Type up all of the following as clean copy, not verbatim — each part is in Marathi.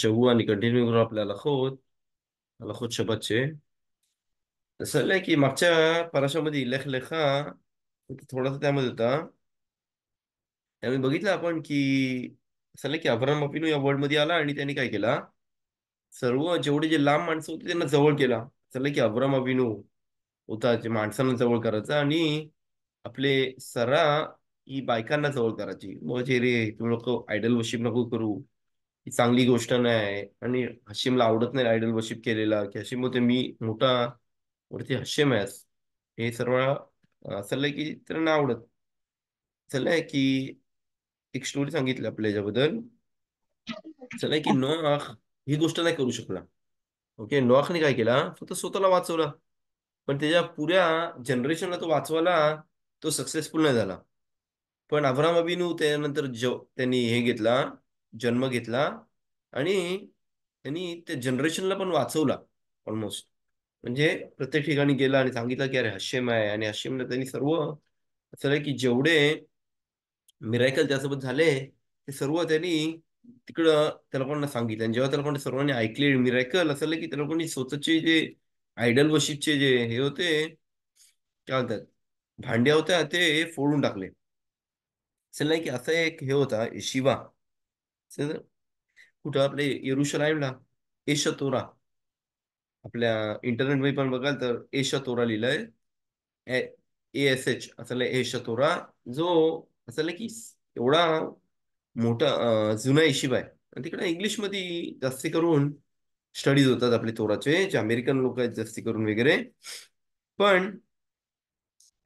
שבוע אני कंटिन्यू करू आपल्या הלכות שבת. असं आहे की मागच्या पाराशामध्ये לך לך थोडासा त्यामध्ये होता. त्यामध्ये बघितलं आपण की असं आहे की अब्राहम अविनू या वर्ल्ड मध्ये आला आणि त्यांनी काय केला, सर्व जेवढे जे लांब माणसं होते त्यांना जवळ केला. असं आहे की अब्राहम अविनू होता जे माणसांना जवळ करायचा आणि आपले सरा ही बायकांना जवळ करायची. मग जे रे तुम्ही लोक आयडल वर्शिप नको करू, ही चांगली गोष्ट नाही. आणि हशीमला आवडत नाही आयडल वर्शिप केलेला, की हशीम होते मी मोठा वरती हशेम आहेस, हे सर्व चाललंय की त्यांना आवडत. चाललंय की एक स्टोरी सांगितली आपल्या याच्याबद्दल. चाललंय की नोआख ही गोष्ट नाही करू शकला. ओके, नोआखने काय केला, फक्त स्वतःला वाचवला, पण त्याच्या पुऱ्या जनरेशनला तो वाचवायला तो सक्सेसफुल नाही झाला. पण अब्राहम अबिनू त्यानंतर त्यांनी हे घेतला, जन्म घेतला आणि त्यांनी त्या जनरेशनला पण वाचवला ऑलमोस्ट. म्हणजे प्रत्येक ठिकाणी गेला आणि सांगितलं की अरे हशेम आहे, आणि हशेमला त्यांनी सर्व असं आहे की जेवढे मिरायकल त्यासोबत झाले ते सर्व त्यांनी तिकडं त्या लोकांना सांगितलं. आणि जेव्हा त्या लोकांनी सर्वांनी ऐकले मिरायकल असं की त्या लोकांनी स्वतःचे जे आयडल वर्शिपचे जे हे होते, काय म्हणतात, भांड्या होत्या, ते फोडून टाकले. असं नाही की असं एक हे होता शिवा, कुठं आपले येरुशलाईमला एशा तोरा. आपल्या इंटरनेटमध्ये पण बघाल तर एशा तोरा लिहिलंय, ASH असं एशा तोरा, जो असं की एवढा मोठा जुना इशिवा आहे. आणि तिकडे इंग्लिशमध्ये जास्ती करून स्टडीज होतात आपले तोराचे, जे अमेरिकन लोक आहेत जास्ती करून वगैरे. पण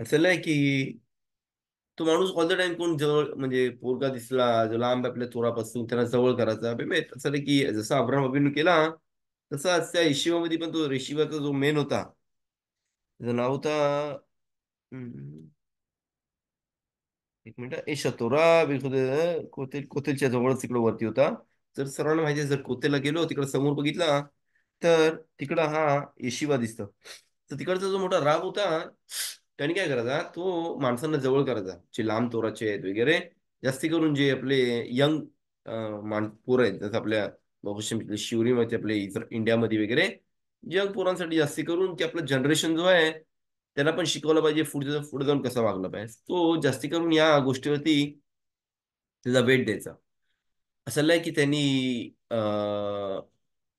असं आहे की तो माणूस ऑल द टाइम कोण जवळ म्हणजे पोरगा दिसला जो लांब आपल्या तोरापासून त्याला जवळ करायचा असं नाही की जसा अब्राहम अभिनू केला तसाच त्या इशिवामध्ये पण तो रेशिवाचा जो मेन होता, त्याचं नाव होता एक मिनिट, ए शतोरा बिलकुल कोतेलच्या जवळच तिकडं वरती होता. जर सर्वांना माहिती आहे, जर कोतेला गेलो तिकडं समोर बघितला तर तिकडं हा येशिवा दिसतं. तर तिकडचा जो मोठा राग होता, त्याने काय करायचा, तो माणसांना जवळ करायचा जे लांब तोराचे आहेत वगैरे. जास्ती करून जे आपले यंग पोरं आहेत, जसं आपल्या शिवरीमध्ये आपले इंडियामध्ये वगैरे यंग पोरांसाठी जास्ती करून की आपलं जनरेशन जो आहे त्याला पण शिकवलं पाहिजे पुढे पुढे जाऊन कसं वागलं पाहिजे. तो जास्ती करून या गोष्टीवरती त्याचा वेट द्यायचा. असं नाही की त्यांनी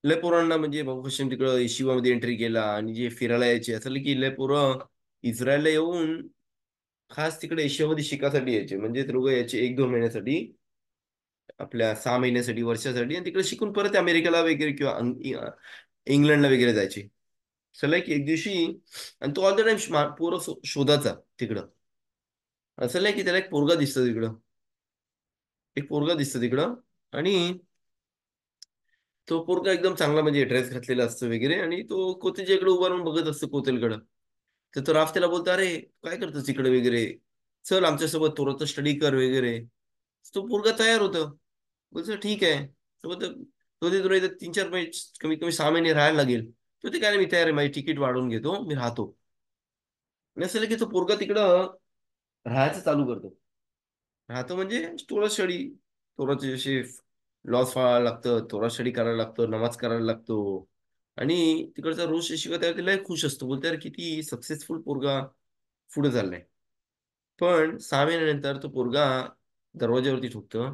लय पोरांना म्हणजे भाऊ कशा तिकडं शिवामध्ये एंट्री केला आणि जे फिरायला यायचे असं की लय पोरं इस्रायलला येऊन खास तिकडे एशियामध्ये शिकासाठी यायचे. म्हणजे ते लोक यायचे 1-2 महिन्यासाठी, आपल्या 6 महिन्यासाठी, वर्षासाठी, आणि तिकडे शिकून परत अमेरिकेला वगैरे किंवा इंग्लंडला वगैरे जायचे. चला की एक दिवशी, आणि तो ऑल द टाइम पोरं शोधाचा तिकडं. असं नाही की त्याला एक पोरगा दिसतं तिकडं, एक पोरगा दिसतं तिकडं. आणि तो पोरगा एकदम चांगला म्हणजे ड्रेस घातलेला असतो वगैरे, आणि तो कोतेच्या इकडे उभा राहून बघत असतो कोतेलकडं. तर तो राफ त्याला बोलतो, अरे काय करतोस इकडे वगैरे, चल आमच्यासोबत थोडं स्टडी कर वगैरे. तो पोरगा तयार होतं, बोलतो ठीक आहे. सोबत तो ते तुला इथं 3-4 महिने, कमीत कमी 6 महिने राहायला लागेल. तो ते काय नाही, मी तयार आहे, माझी तिकीट वाढवून घेतो, मी राहतो. आणि असं की तो पोरगा तिकडं राहायचं चालू करतो. राहतो म्हणजे थोडं स्टडी, थोडं जसे लॉस पाळायला लागतं, थोडा स्टडी करायला लागतं, नमाज करायला लागतो. आणि तिकडचा रोज शिकत आहे तिला खुश असतो, बोलते यार किती सक्सेसफुल पोरगा पुढे चाललाय. पण 6 महिन्यानंतर तो पोरगा दरवाज्यावरती ठोकतो.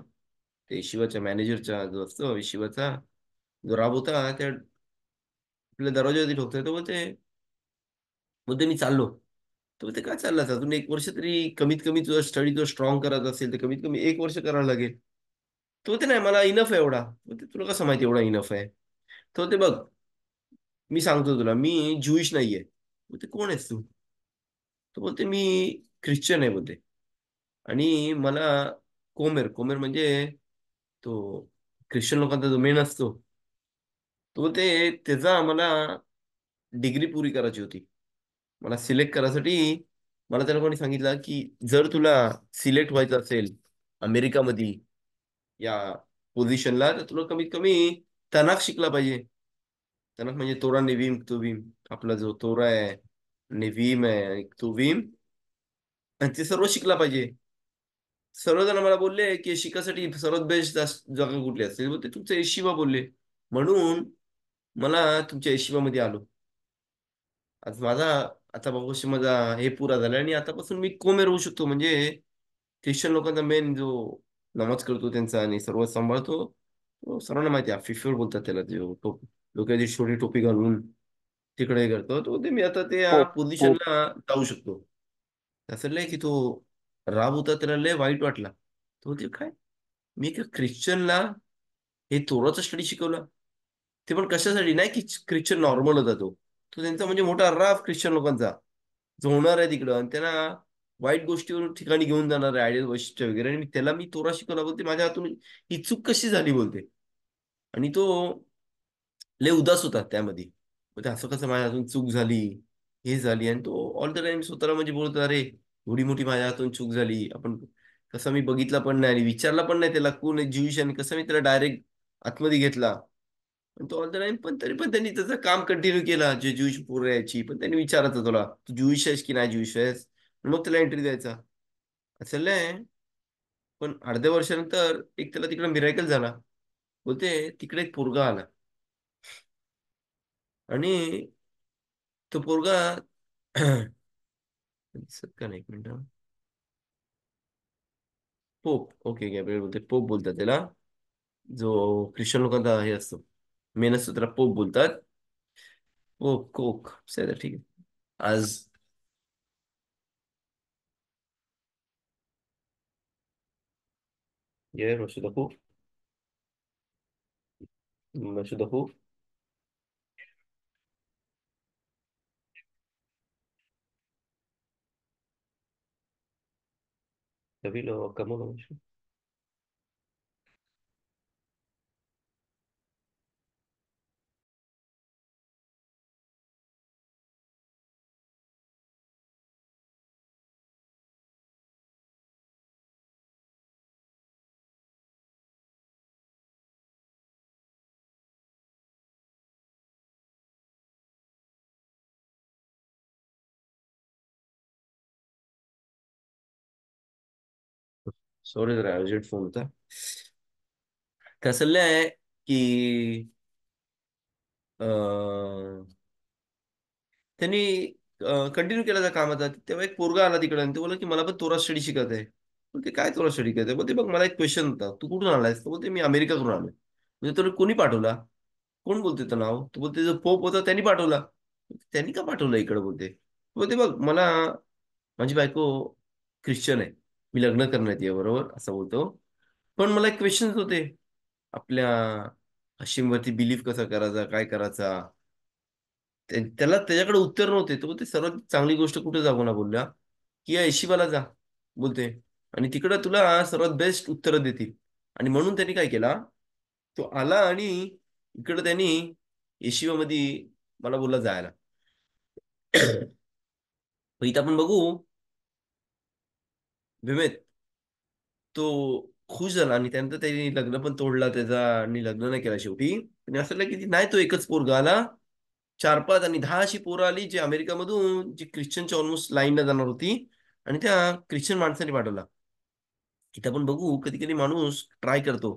ते शिवाच्या मॅनेजरचा जो असतो शिवाचा जो राब होता, त्या आपल्या दरवाज्यावरती ठोकतोय. तो बोलते बोलते मी चाललो. तर बोलते काय चाललास, अजून 1 वर्ष तरी कमीत कमी तुझा स्टडी तुझा स्ट्रॉंग करायचा असेल तर कमीत कमी 1 वर्ष करायला लागेल. तो बोलते नाही मला इनफ आहे एवढा. बोलते तुला कसं माहिती एवढा इनफ आहे. तो बोलते बघ, मी सांगतो तुला, मी ज्युईश नाहीये. बोलते कोण आहेस तू. तो बोलते मी ख्रिश्चन आहे बोलते. आणि मला कोमेर कोमेर म्हणजे तो ख्रिश्चन लोकांचा जो मेन असतो, तो बोलते त्याचा मला डिग्री पुरी करायची होती. मला सिलेक्ट करायसाठी मला त्या लोकांनी सांगितलं की जर तुला सिलेक्ट व्हायचं असेल अमेरिकामध्ये या पोझिशनला, तर तुला कमीत कमी तनाक शिकला पाहिजे. तनाक म्हणजे तोरा नेव्हीम तुवीम, आपला जो तोरा आहे, नेव्हीम आहे आणि तुवीम, आणि ते सर्व शिकला पाहिजे. सर्वजण मला बोलले की शिकासाठी सर्वात बेस्ट जागा कुठली असेल, ते तुमचे शिवा बोलले. म्हणून मला तुमच्या येशिवामध्ये आलो. आज माझा आता बाबाशी माझा हे पुरा झाला आणि आतापासून मी कोमे राहू शकतो. म्हणजे ख्रिश्चन लोकांचा मेन जो नमाज करतो त्यांचा आणि सर्व सांभाळतो, तो सर्वांना माहिती आहे. फिफर बोलतात त्याला, जो टोपी डोक्याची छोटी टोपी घालून तिकडे करतो तो. ते मी आता त्या पोप पोप पोझिशनला जाऊ शकतो. असं लय की तो राब होता, त्याला लय वाईट वाटला. तो ते काय, मी एका ख्रिश्चनला हे तोराचा स्टडी शिकवला, ते पण कशासाठी नाही की ख्रिश्चन नॉर्मल होता तो. तो त्यांचा म्हणजे मोठा राफ ख्रिश्चन लोकांचा जो होणार आहे तिकडं, आणि त्यांना वाईट गोष्टीवर ठिकाणी घेऊन जाणार आहे, आयडियल वैशिष्ट्य वगैरे. आणि त्याला मी तोरा शिकवला, बोलते माझ्या हातून ही चूक कशी झाली बोलते. आणि तो लय उदास होता त्यामध्ये. बोलते असं कसं माझ्या हातून चूक झाली, हे झाली. आणि तो ऑल द टाइम स्वतःला म्हणजे बोलतो, अरे एवढी मोठी माझ्या हातून चूक झाली, आपण कसं मी बघितला पण नाही आणि विचारला पण नाही त्याला कोण ज्यूइश, आणि कसं मी त्याला डायरेक्ट आतमध्ये घेतला. पण तो ऑल द टाइम, पण तरी पण त्यांनी त्याचं काम कंटिन्यू केला. जे ज्यूइश पोरं यायची पण त्यांनी विचारायचं, तुला तू ज्यूइश आहेस की नाही ज्यूइश आहेस, आणि मग त्याला एंट्री द्यायचा. असं लय. पण अर्ध्या वर्षानंतर एक त्याला तिकडे मिरायकल झाला. बोलते तिकडे एक पोरगा आला, आणि तो पोरगा दिसत का नाही, एक मिनिट. पोप, ओके, गॅब्रिएल बोलते, पोप बोलतात त्याला. जो ख्रिश्चन लोकांचा हे असतो, मेन असतो, त्याला पोप बोलतात. पोप कोक सर, ठीक आहे. आज ये रशिदा, मशहूर तभी लो कम लो. सॉरी जरा अर्जंट फोन होता. कसं आहे की अं, त्यांनी कंटिन्यू केला त्या कामाचा. तेव्हा एक पोरगा आला तिकडे आणि ते बोलला की मला पण तोरा स्टडी शिकत आहे. बोलते काय तोरा स्टडी करते, बोलते बघ मला एक क्वेश्चन होता, तू कुठून आलायस. तो बोलते मी अमेरिका करून आलोय. म्हणजे तुला कोणी पाठवला, कोण बोलते तर नाव. तो बोलते जो पोप होता त्यांनी पाठवला. त्यांनी का पाठवलं इकडे बोलते. बोलते बघ मला, माझी बायको ख्रिश्चन आहे, मी लग्न करण्यात ये बरोबर असं बोलतो. पण मला एक क्वेश्चन होते, आपल्या हशीमवरती बिलीफ कसा करायचा, काय करायचा. त्याला त्याच्याकडे उत्तर नव्हते. तो बोलते सर्वात चांगली गोष्ट कुठे जाऊ ना, बोलल्या की या येशिवाला जा बोलते, आणि तिकडं तुला सर्वात बेस्ट उत्तरं देतील. आणि म्हणून त्यांनी काय केला, तो आला आणि इकडं त्यांनी येशिवामध्ये मला बोलला जायला. मग इथं आपण बघू, विमेत तो खुश झाला, आणि त्यानंतर त्यांनी लग्न पण तोडला त्याचा, आणि लग्न नाही केला शेवटी. आणि असं लागलं की नाही, तो एकच पोरगा आला, 4-5 आणि 10 अशी पोरं आली जी अमेरिकामधून, जी ख्रिश्चनच्या ऑलमोस्ट लाईनला जाणार होती, आणि त्या ख्रिश्चन माणसाने पाठवला. इथं आपण बघू, कधी कधी माणूस ट्राय करतो,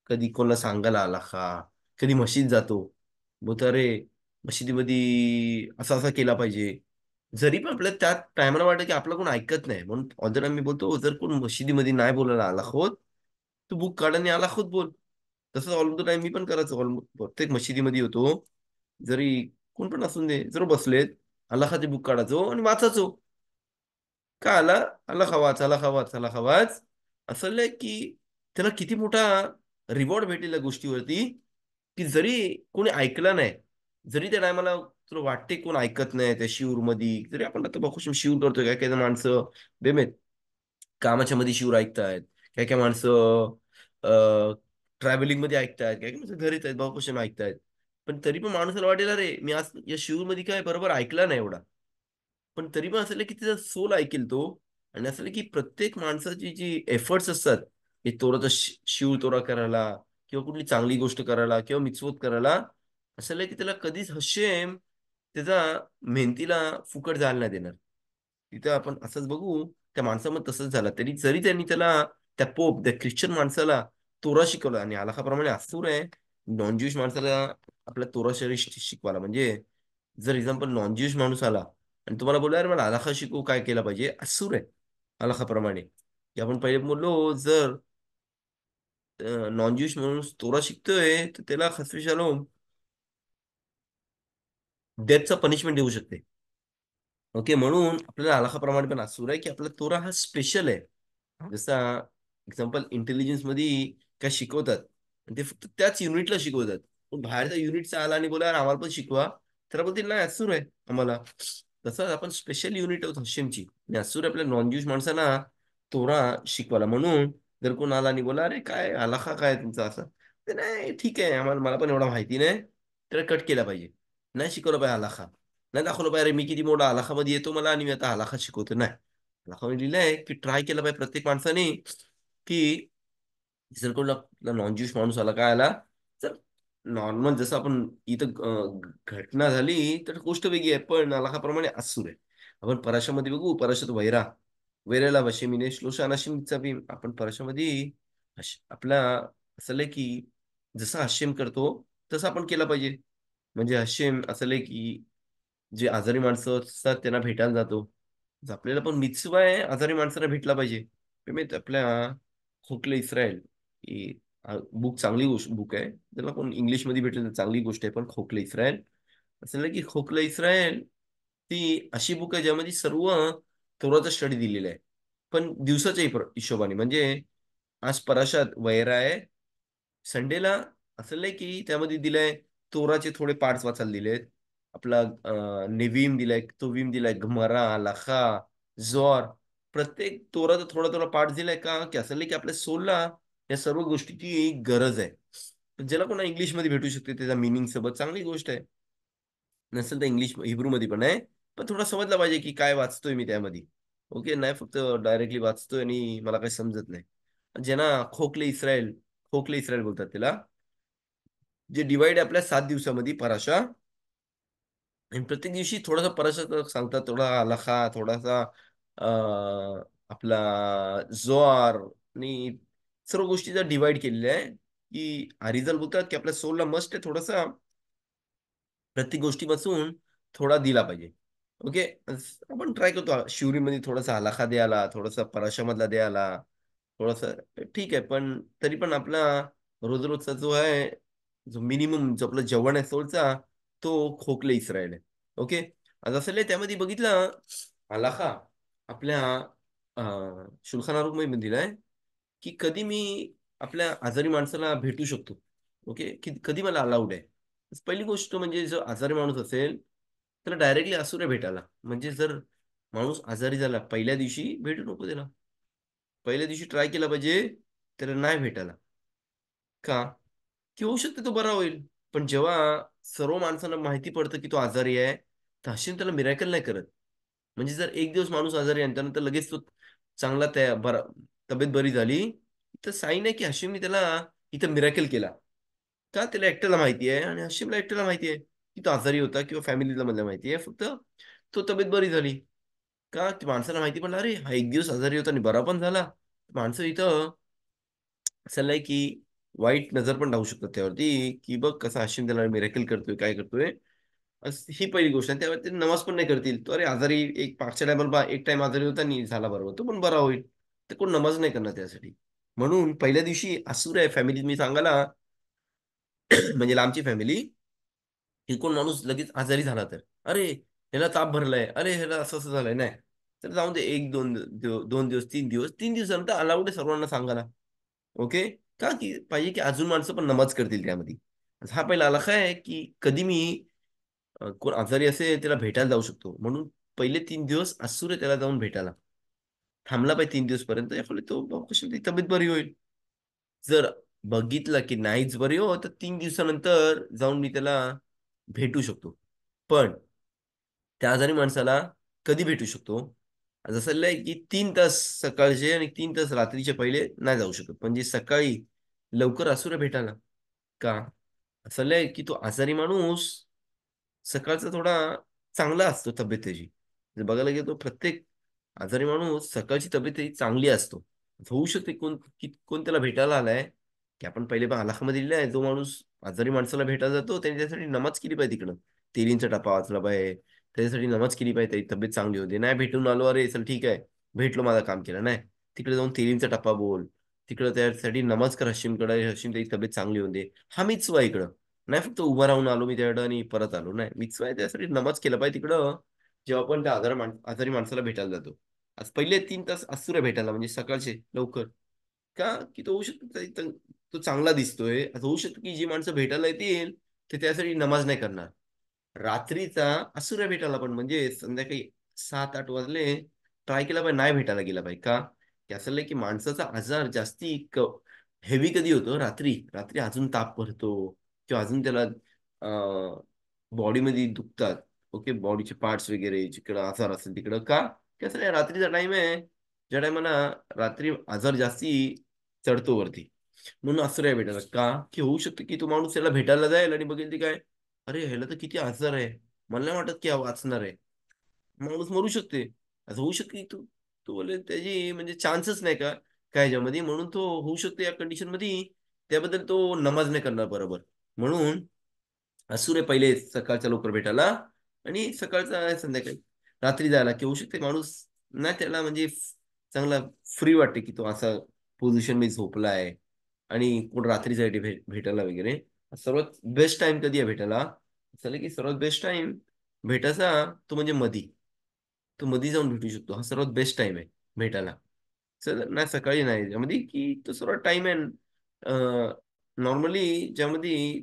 कधी कोणाला सांगायला आला का, कधी मशीद जातो, बोलतो अरे मशिदीमध्ये असा असा केला पाहिजे. जरी पण आपल्याला त्या टायमाला वाटतं की आपलं कोण ऐकत नाही, म्हणून ऑदर मी बोलतो, जर कोण मशिदीमध्ये नाही बोलायला आला होत, तू बुक काढ आणि आला होत बोल. तसं ऑल द टाइम मी पण करायचो. प्रत्येक मशिदीमध्ये होतो, जरी कोण पण असून दे, जर बसलेत, अल्लाहाचे बुक काढायचो आणि वाचायचो. का आला, अल्ला खवाच, अल्ला खवाच, अल्ला खवाच. असं लय की त्याला किती मोठा रिवॉर्ड भेटेल या गोष्टीवरती, की जरी कोणी ऐकलं नाही, जरी त्या टायमाला तुला वाटते कोण ऐकत नाही त्या शिवरमध्ये, जरी आपण आता बघू शिव करतोय, काय काय माणसं बेमेत कामाच्या मध्ये शिवर ऐकतायत, काय काय माणसं ट्रॅव्हलिंग मध्ये ऐकतायत, काय काय माणसं घरीच आहेत भाऊपासून ऐकतायत. पण तरी पण माणसाला वाटेल अरे मी आज या शिवमध्ये काय बरोबर ऐकला नाही एवढा. पण तरी पण असं की तिचा सोल ऐकेल तो. आणि असं की प्रत्येक माणसाची जी एफर्ट्स असतात, हे तोराचा शिव तोरा करायला, किंवा कुठली चांगली गोष्ट करायला, किंवा मिचवत करायला, असं की त्याला कधीच हशेम त्याचा मेहनतीला फुकट जायला नाही देणार. तिथं आपण असंच बघू, त्या माणसामध्ये तसंच झालं. तरी जरी त्यांनी त्याला, त्या पोप, त्या ख्रिश्चन माणसाला तोरा शिकवला, आणि आलाखाप्रमाणे असूर आहे, नॉन ज्यूश माणसाला आपल्या तोरा शरीर शिकवायला म्हणजे जर एक्झाम्पल नॉन ज्यूश माणूस आला आणि तुम्हाला बोलला अरे मला हलाखा शिकू काय केला पाहिजे असूर आहे हलाखाप्रमाणे की आपण पहिले बोललो जर नॉन ज्यूश माणूस तोरा शिकतोय तर त्याला खसवी शालोम डेथचं पनिशमेंट देऊ शकते ओके म्हणून आपल्याला हलाखाप्रमाणे पण असूर आहे की आपला तोरा हा स्पेशल आहे जसा एक्झाम्पल इंटेलिजन्स मध्ये काय शिकवतात आणि ते फक्त त्याच युनिटला शिकवतात पण बाहेरच्या युनिटचा आला आणि बोला "यार, आम्हाला पण शिकवा तर बोलतील नाही असूर आहे आम्हाला तसं आपण स्पेशल युनिट आहोत हशिमची आणि असूर आपल्या नॉन ज्यूश माणसाला तोरा शिकवायला म्हणून जर कोण आला आणि बोला अरे काय हलाखा काय तुमचा असं ते नाही ठीक आहे आम्हाला मला पण एवढा माहिती नाही तर कट केला पाहिजे नाही शिकवलं पाहिजे हलाखा नाही दाखवलं पाहिजे अरे मी किती मोठा हलाखामध्ये येतो मला आणि मी आता हलाखा शिकवतो नाही हलाखामध्ये लिहिलंय की ट्राय केलं पाहिजे प्रत्येक माणसाने की जर कोणला नॉन ज्यूश माणूस आला काय आला तर नॉर्मल जसं आपण इथं घटना झाली तर गोष्ट वेगळी आहे पण हलाखाप्रमाणे असूर आहे आपण पराशामध्ये बघू पराशात वैरा वैराला वशिमिने श्लोषा अनाशिमचा बी आपण पराशामध्ये आपला असं की जसं हास्यम करतो तसं आपण केला पाहिजे म्हणजे हास्यम असं की जे आजारी माणसं असतात त्यांना भेटायला जातो तर आपल्याला पण मिtzvah आहे आजारी माणसांना भेटला पाहिजे माहित आपल्या खोकले इस्रायल ही बुक चांगली गोष्ट बुक आहे त्याला कोण इंग्लिशमध्ये भेटलं तर चांगली गोष्ट आहे पण खोकले इस्रायल असं नाही की खोकले इस्रायल ती अशी बुक आहे ज्यामध्ये सर्व तोराचा स्टडी दिलेला आहे पण दिवसाच्या हिशोबाने म्हणजे आज पराशात वैरा आहे संडेला असं नाही की त्यामध्ये दिलंय तोराचे थोडे पार्ट्स वाचायला दिलेत आपला नेव्हीम दिलाय तुवीम दिलाय घमरा लाखा जोर प्रत्येक तोराचा थोडा थोडा पार्ट दिलाय का की असं नाही की आपल्या सोलला या सर्व गोष्टीची गरज आहे पण ज्याला कोणा इंग्लिशमध्ये भेटू शकते त्याचा मिनिंग सोबत चांगली गोष्ट आहे नसेल तर इंग्लिश हिब्रू मध्ये पण आहे पण थोडा समजला पाहिजे की काय वाचतोय मी त्यामध्ये ओके नाही फक्त डायरेक्टली वाचतोय आणि मला काही समजत नाही ज्यांना खोकले इस्रायल बोलतात त्याला जे डिवाइड आहे आपल्या 7 दिवसामध्ये पराशा आणि प्रत्येक दिवशी थोडासा पराशा सांगतात थोडा हलाखा थोडासा आपला जोआर आणि सर्व गोष्टीचा डिवाइड केलेला आहे की आरिजल बोलतात की आपल्या सोलला मस्ट आहे थोडासा प्रत्येक गोष्टीपासून थोडा दिला पाहिजे ओके आपण ट्राय करतो शिवरीमध्ये थोडासा हलाखा द्यायला थोडासा पराशामधला द्यायला थोडासा ठीक आहे पण तरी पण आपला रोज रोजचा जो आहे जो मिनिमम जो आपलं जेवण आहे सोलचा तो खोकले इस्रायल आहे ओके आज असं त्यामध्ये बघितलं हलाखा आपल्या शुल्खान आरुख मध्ये दिलाय की कधी मी आपल्या आजारी माणसाला भेटू शकतो ओके की कधी मला अलाउड आहे पहिली गोष्ट म्हणजे जो आजारी माणूस असेल त्याला डायरेक्टली असुरे भेटायला म्हणजे जर माणूस आजारी झाला पहिल्या दिवशी भेटू नको त्याला पहिल्या दिवशी ट्राय केला पाहिजे त्याला नाही भेटायला का की होऊ शकते तो बरा होईल पण जेव्हा सर्व माणसांना माहिती पडतं की तो आजारी आहे तर हशीम त्याला मिरॅकल नाही करत म्हणजे जर एक दिवस माणूस आजारी आहे आणि त्यानंतर लगेच तो चांगला त्या बरा तब्येत बरी झाली तर साईन आहे की हशीमने त्याला इथं मिरॅकल केला का त्याला एकट्याला माहिती आहे आणि हशीमला एकट्याला माहिती आहे की तो आजारी होता किंवा फॅमिलीला मला माहिती आहे फक्त तो तब्येत बरी झाली का की माणसाला माहिती पडलं अरे हा एक दिवस आजारी होता आणि बरा पण झाला माणसं इथं असं नाही की वाईट नजर पण राहू शकतात त्यावरती की बघ कसा हशीम त्याला मिरॅकल करतोय काय करतोय ही पहिली गोष्ट आहे त्यावर ते नमाज पण नाही करतील तो अरे आजारी एक मागच्या टायमाला एक टाइम आजारी होता आणि झाला बरोबर तो पण बरा होईल ते कोण नमाज नाही करणार त्यासाठी म्हणून पहिल्या दिवशी असूर आहे फॅमिलीत मी सांगायला म्हणजे लांबची फॅमिली की कोण माणूस लगेच आजारी झाला तर अरे ह्याला ताप भरलाय अरे ह्याला असं असं झालंय नाही तर जाऊन दे एक दोन 2 दिवस 3 दिवस 3 दिवसानंतर अलाउड आहे सर्वांना सांगायला ओके का की पाहिजे की अजून माणसं पण नमाज करतील त्यामध्ये हा पहिला आला काय की कधी मी कोण आजारी असेल त्याला भेटायला जाऊ शकतो म्हणून पहिले 3 दिवस असूर आहे त्याला जाऊन भेटायला थांबला पाहिजे 3 दिवस पर्यंत याफळे तो कशी तब्येत बरी होईल जर बघितलं की नाहीच बरी हो तर 3 दिवसानंतर जाऊन मी त्याला भेटू शकतो पण त्या आजारी माणसाला कधी भेटू शकतो जसं लय की 3 तास सकाळचे आणि 3 तास रात्रीचे पहिले नाही जाऊ शकत म्हणजे सकाळी लवकर असू रे भेटायला का असं लय की तो आजारी माणूस सकाळचा थोडा चांगला असतो तब्येत त्याची जर बघायला गेलो तो प्रत्येक आजारी माणूस सकाळची तब्येत त्याची चांगली असतो होऊ शकते कोण त्याला भेटायला आलाय की आपण पहिले पण हलाखमध्ये लिहिलं आहे, जो माणूस आजारी माणसाला भेटायला जातो, त्याने त्यासाठी नमाज केली पाहिजे तिकडं. तेलींचा टप्पा वाचला पाहिजे. त्याच्यासाठी नमाज केली पाहिजे, त्याची तब्येत चांगली होते. नाही भेटून आलो, अरे चल ठीक आहे, भेटलो, माझं काम केलं. नाही, तिकडे जाऊन तेलींचा टप्पा बोल. तिकडं त्यासाठी नमाज कर हशीमकडे, हशीम त्याची तब्येत चांगली होते. हा मिचवा इकडं. नाही फक्त उभा राहून आलो मी त्याकडं आणि परत आलो. नाही, मिचवा आहे, त्यासाठी नमाज केला पाहिजे तिकडं. जेव्हा आपण त्या आजारी माणसाला भेटायला जातो. आज पहिले 3 तास असुरे भेटायला, म्हणजे सकाळचे लवकर. का की तो होऊ शकतो तो चांगला दिसतोय, असं होऊ शकतं की जी माणसं भेटायला येतील ते त्यासाठी नमाज नाही करणार. रात्रीचा असुऱ्या भेटायला पण, म्हणजे संध्याकाळी 7-8 वाजले, ट्राय केला पाहिजे, नाही भेटायला गेला पाहिजे. का की असं आहे की माणसाचा आजार जास्ती हेवी कधी होतो? रात्री. रात्री अजून ताप भरतो किंवा अजून त्याला बॉडीमध्ये दुखतात. ओके, बॉडीचे पार्ट्स वगैरे जिकडं आजार असेल तिकडं. का की असं रात्रीचा टाइम आहे, ज्या टायमाला रात्री आजार जास्ती चढतो वरती. म्हणून असं नाही भेटायला. का की होऊ शकतं की तो माणूस त्याला भेटायला जाईल आणि बघेल ते काय, अरे ह्याला तर किती आजार आहे, मला नाही वाटत की हा वाचणार आहे. माणूस मरू शकते. असं होऊ शकते की तू बोले त्याची म्हणजे चान्सच नाही का काय ह्याच्यामध्ये, म्हणून तो होऊ शकतो या कंडिशन मध्ये. त्याबद्दल तो नमाज नाही करणार बरोबर. म्हणून असुरे पहिले सकाळच्या लवकर भेटायला आणि सकाळचा संध्याकाळी. रात्री जायला की होऊ शकते माणूस नाही त्याला म्हणजे चांगला फ्री वाटते की तो असा पोझिशन मध्ये झोपला आहे आणि कोण रात्रीसाठी भेटायला वगैरे. सर्वात बेस्ट टाइम कधी आहे भेटायला? चालेल की सर्वात बेस्ट टाइम भेटायचा तो म्हणजे मधी. तो मधी जाऊन भेटू शकतो, हा सर्वात बेस्ट टाइम आहे भेटायला. सर नाही सकाळी नाही, ज्यामध्ये की तो सर्वात टाइम आहे नॉर्मली, ज्यामध्ये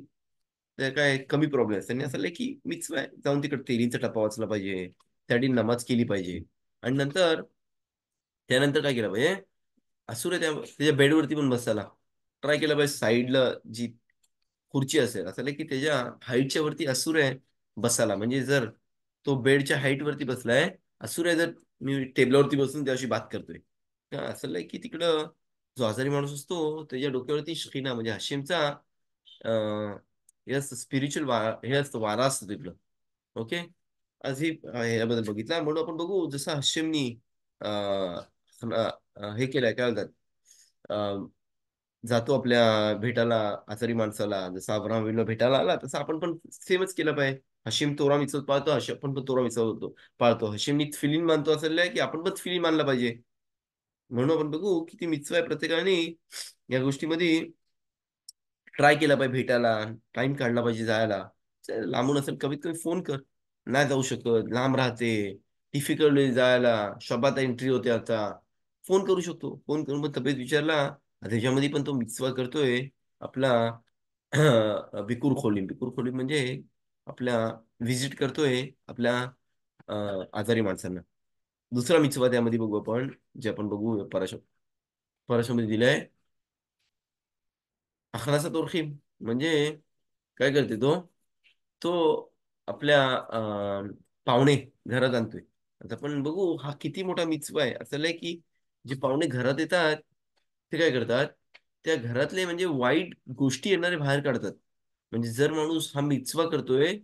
त्या काय कमी प्रॉब्लेम असतात. त्यांनी असं लय की मिक्स जाऊन तिकडे तेलीचा टप्पा वाचला पाहिजे, त्यासाठी नमाज केली पाहिजे. आणि नंतर त्यानंतर काय केलं पाहिजे? असुर त्याच्या बेडवरती पण बसायला ट्राय केलं पाहिजे. साईडला जी खुर्ची असेल, असं नाही की त्याच्या हाईटच्या वरती असुर आहे बसायला. म्हणजे जर तो बेडच्या हाईट वरती बसलाय, असुर आहे, जर मी टेबलावरती बसून त्याशी बात करतोय, का असं नाही की तिकडं जो आजारी माणूस असतो त्याच्या डोक्यावरती शकीना म्हणजे हशीमचा हे असतं स्पिरिच्युअल हे असतं, वारा असतो तिकडं. ओके, आज ही ह्याबद्दल बघितलं. म्हणून आपण बघू जसं हशीमनी हे केलंय, काय म्हणतात, जातो आपल्या भेटायला आजारी माणसाला. जसं अब्राहम अबीला भेटायला आला, तसं आपण पण सेमच केलं पाहिजे. हशीम तोरा मिचवत पाळतो, हशीम आपण पण तोरा मिचवतो पाळतो. हशीमनी फिलिंग मानतो असेल की आपण पण फिलिंग मानला पाहिजे. म्हणून आपण बघू किती मिचवा आहे प्रत्येकाने या गोष्टीमध्ये ट्राय केला पाहिजे भेटायला. टाइम काढला पाहिजे जायला. लांबून असेल कमीत कमी फोन कर. नाही जाऊ शकत, लांब राहते, डिफिकल्ट जायला, शबात एंट्री होते आता, फोन करू शकतो. फोन करून पण तब्येत विचारला. त्याच्यामध्ये पण तो मिक्सवा करतोय आपला बिकुर खोली म्हणजे आपल्या व्हिजिट करतोय आपल्या आजारी माणसांना. दुसरा मिचवा त्यामध्ये बघू आपण, जे आपण बघू पराशामध्ये दिलाय, अखलासा तोरखीम. म्हणजे काय करते तो तो आपल्या पाहुणे घरात आणतोय. आता आपण बघू हा किती मोठा मिचवा आहे. असं आहे की जे पाहुणे घरात येतात ते काय करतात, त्या घरातले म्हणजे वाईट गोष्टी येणारे बाहेर काढतात. म्हणजे जर माणूस हा मिचवा करतोय,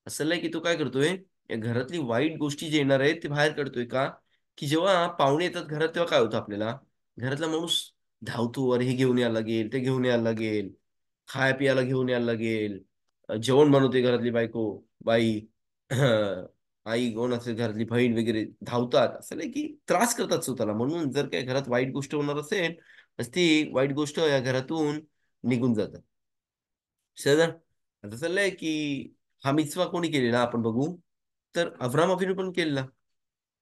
असं नाही की तो काय करतोय, या घरातली वाईट गोष्टी जे येणार आहेत ते बाहेर काढतोय. का की जेव्हा पाहुणे येतात घरात तेव्हा काय होतं, आपल्याला घरातला माणूस धावतो, अरे हे घेऊन यायला लागेल, ते घेऊन यायला लागेल, खाया पियाला घेऊन यायला लागेल. जेवण बनवते घरातली बाई आई कोण असेल घरातली बहीण वगैरे धावतात. असं नाही की त्रास करतात स्वतःला. म्हणून जर काही घरात वाईट गोष्ट होणार असेल तर ती वाईट गोष्ट या घरातून निघून जातात. शेजार आता चाललंय की हा मिचवा कोणी केलेला आपण बघू, तर अब्राम अभिने पण केलेला.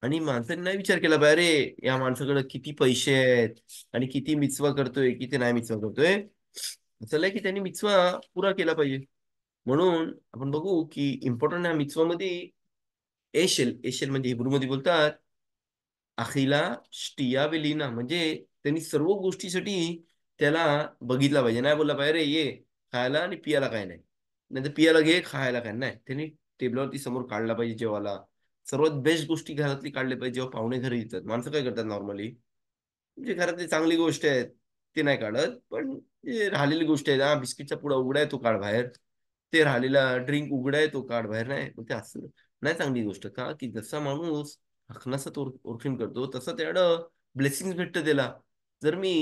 आणि माणसाने नाही विचार केला पाहिजे, अरे या माणसाकडे किती पैसे आहेत आणि किती मिचवा करतोय, किती नाही मिचवा करतोय. चाललंय की त्यांनी मिचवा पुरा केला पाहिजे. म्हणून आपण बघू की इम्पॉर्टंट ह्या मिचवामध्ये एशेल एशेल म्हणजे हिब्रूमध्ये बोलतात अखिला स्टिया वेलिना. म्हणजे त्यांनी सर्व गोष्टीसाठी त्याला बघितला पाहिजे. नाही बोलला पाहिजे रे ये खायला आणि पियाला काय नाही, नाही तर पियाला घे खायला काय नाही. त्यांनी टेबलावरती समोर काढला पाहिजे जेवायला. सर्वात बेस्ट गोष्टी घरातली काढल्या पाहिजे. जेव्हा पाहुणे घरी येतात माणसं काय करतात नॉर्मली, म्हणजे घरातली चांगली गोष्ट आहे ते नाही काढत, पण जे राहिलेली गोष्ट आहे, हा बिस्किटचा पुडा उघडा आहे तो काढ बाहेर, ते राहिलेला ड्रिंक उघडा आहे तो काढ बाहेर. नाही मग ते असं नाही चांगली गोष्ट. का की जसा माणूस हकनाचा तो ओळखीन करतो तसं त्याकडं ब्लेसिंग भेटतं त्याला. जर मी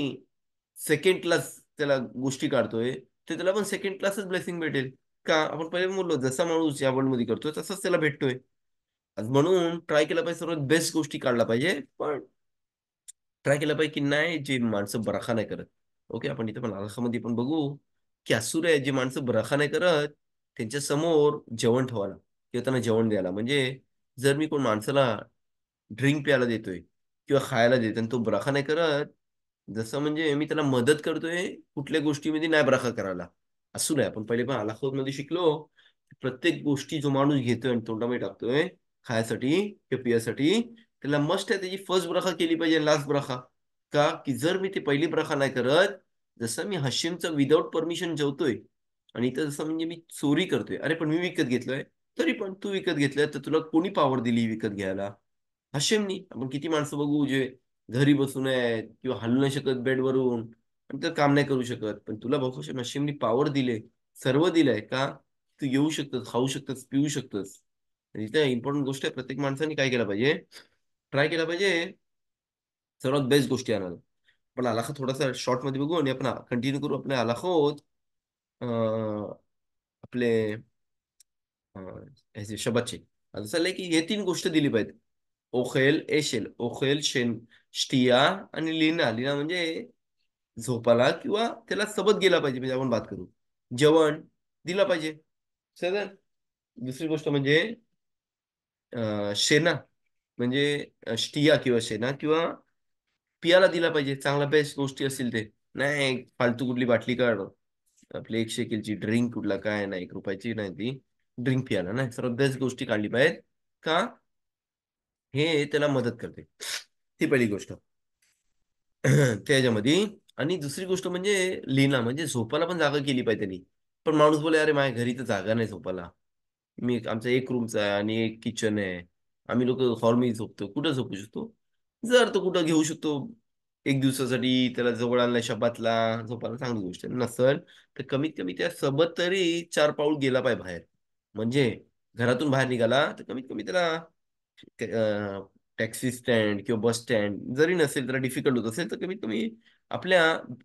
सेकंड क्लास त्याला गोष्टी काढतोय, तर त्याला पण सेकंड क्लासच ब्लेसिंग भेटेल. का? आपण पहिले बोललो जसा माणूस या वर्ल्डमध्ये करतोय तसाच त्याला भेटतोय. आज म्हणून ट्राय केला पाहिजे सर्वात बेस्ट गोष्टी काढल्या पाहिजे. पण ट्राय केलं पाहिजे की नाही जे माणसं बराखा नाही करत. ओके, आपण इथे पण अल्लाहमध्ये पण बघू, की असुर आहे जी माणसं बराखा नाही करत, त्यांच्या समोर जेवण ठेवायला किंवा त्यांना जेवण द्यायला. म्हणजे जर मी कोण माणसाला ड्रिंक प्यायला देतोय किंवा खायला देतोय आणि तो बराखा नाही करत, जसं म्हणजे मी त्याला मदत करतोय कुठल्या गोष्टीमध्ये नाही बराखा करायला. असू नये. आपण पहिले पण मध्ये शिकलो, प्रत्येक गोष्टी जो माणूस घेतोय आणि तोंडामध्ये टाकतोय खायसाठी किंवा पियासाठी, त्याला मस्ट आहे त्याची फर्स्ट ब्राखा केली पाहिजे लास्ट ब्राखा. का? की जर मी ती पहिली ब्राखा नाही करत, जसं मी हशिमचं विदाऊट परमिशन जेवतोय आणि इथं जसं म्हणजे मी चोरी करतोय. अरे पण मी विकत घेतलोय. तरी पण तू विकत घेतलंय तर तुला कोणी पॉवर दिली विकत घ्यायला? हशेमनी. आपण किती माणसं बघू जे घरी बसून आहेत किंवा हलू नाही शकत बेडवरून आणि ते काम नाही करू शकत. पण तुला बघू हशेमनी पॉवर दिले, सर्व दिलंय का? तू येऊ शकतोस, खाऊ शकतोस, पिऊ शकतोस. आणि इथे इम्पॉर्टंट गोष्ट आहे प्रत्येक माणसाने काय केलं पाहिजे? ट्राय केला पाहिजे सर्वात बेस्ट गोष्टी आणायला. पण आलाखा थोडासा शॉर्टमध्ये बघू आणि आपण कंटिन्यू करू आपले आलाखोत. आपले ह्याचे शबाचे. असं चाललंय की हे 3 गोष्ट दिली पाहिजे. ओखेल, एशेल. ओखेल, स्टिया आणि लीना. लीना म्हणजे झोपाला किंवा त्याला सबत गेला पाहिजे म्हणजे आपण बात करू. जेवण दिलं पाहिजे. सर दुसरी गोष्ट म्हणजे शेना म्हणजे स्टिया किंवा शेना किंवा पियाला दिला पाहिजे. चांगला बेस्ट गोष्टी असतील ते. नाही फालतू कुठली बाटली काढ. आपली 100 किलची ड्रिंक कुठला काय नाही 1 रुपयाची नाही ती. ड्रिंक पियाला नाही. सर्वात बेस्ट गोष्टी काढली पाहिजेत. का? हे त्याला मदत करते. ती पहिली गोष्ट. त्याच्यामध्ये आणि दुसरी गोष्ट म्हणजे लिहिणं म्हणजे झोपायला पण जागा केली पाहिजे त्यांनी. पण माणूस बोले, "अरे माझ्या घरी तर जागा नाही झोपायला. आमचा 1 रूमचा आहे आणि 1 किचन आहे. आम्ही लोकं हॉलमध्ये झोपतो." कुठं झोपू शकतो? जर तो कुठं घेऊ शकतो 1 दिवसासाठी त्याला जवळ आणलाय शबातला झोपायला चांगली गोष्ट आहे. नसेल तर कमीत कमी त्या सोबत तरी 4 पाऊल गेला पाहिजे बाहेर. म्हणजे घरातून बाहेर निघाला तर कमीत कमी त्याला टॅक्सी स्टँड किंवा बस स्टँड जरी नसेल त्याला डिफिकल्ट होत असेल तर कमीत कमी आपल्या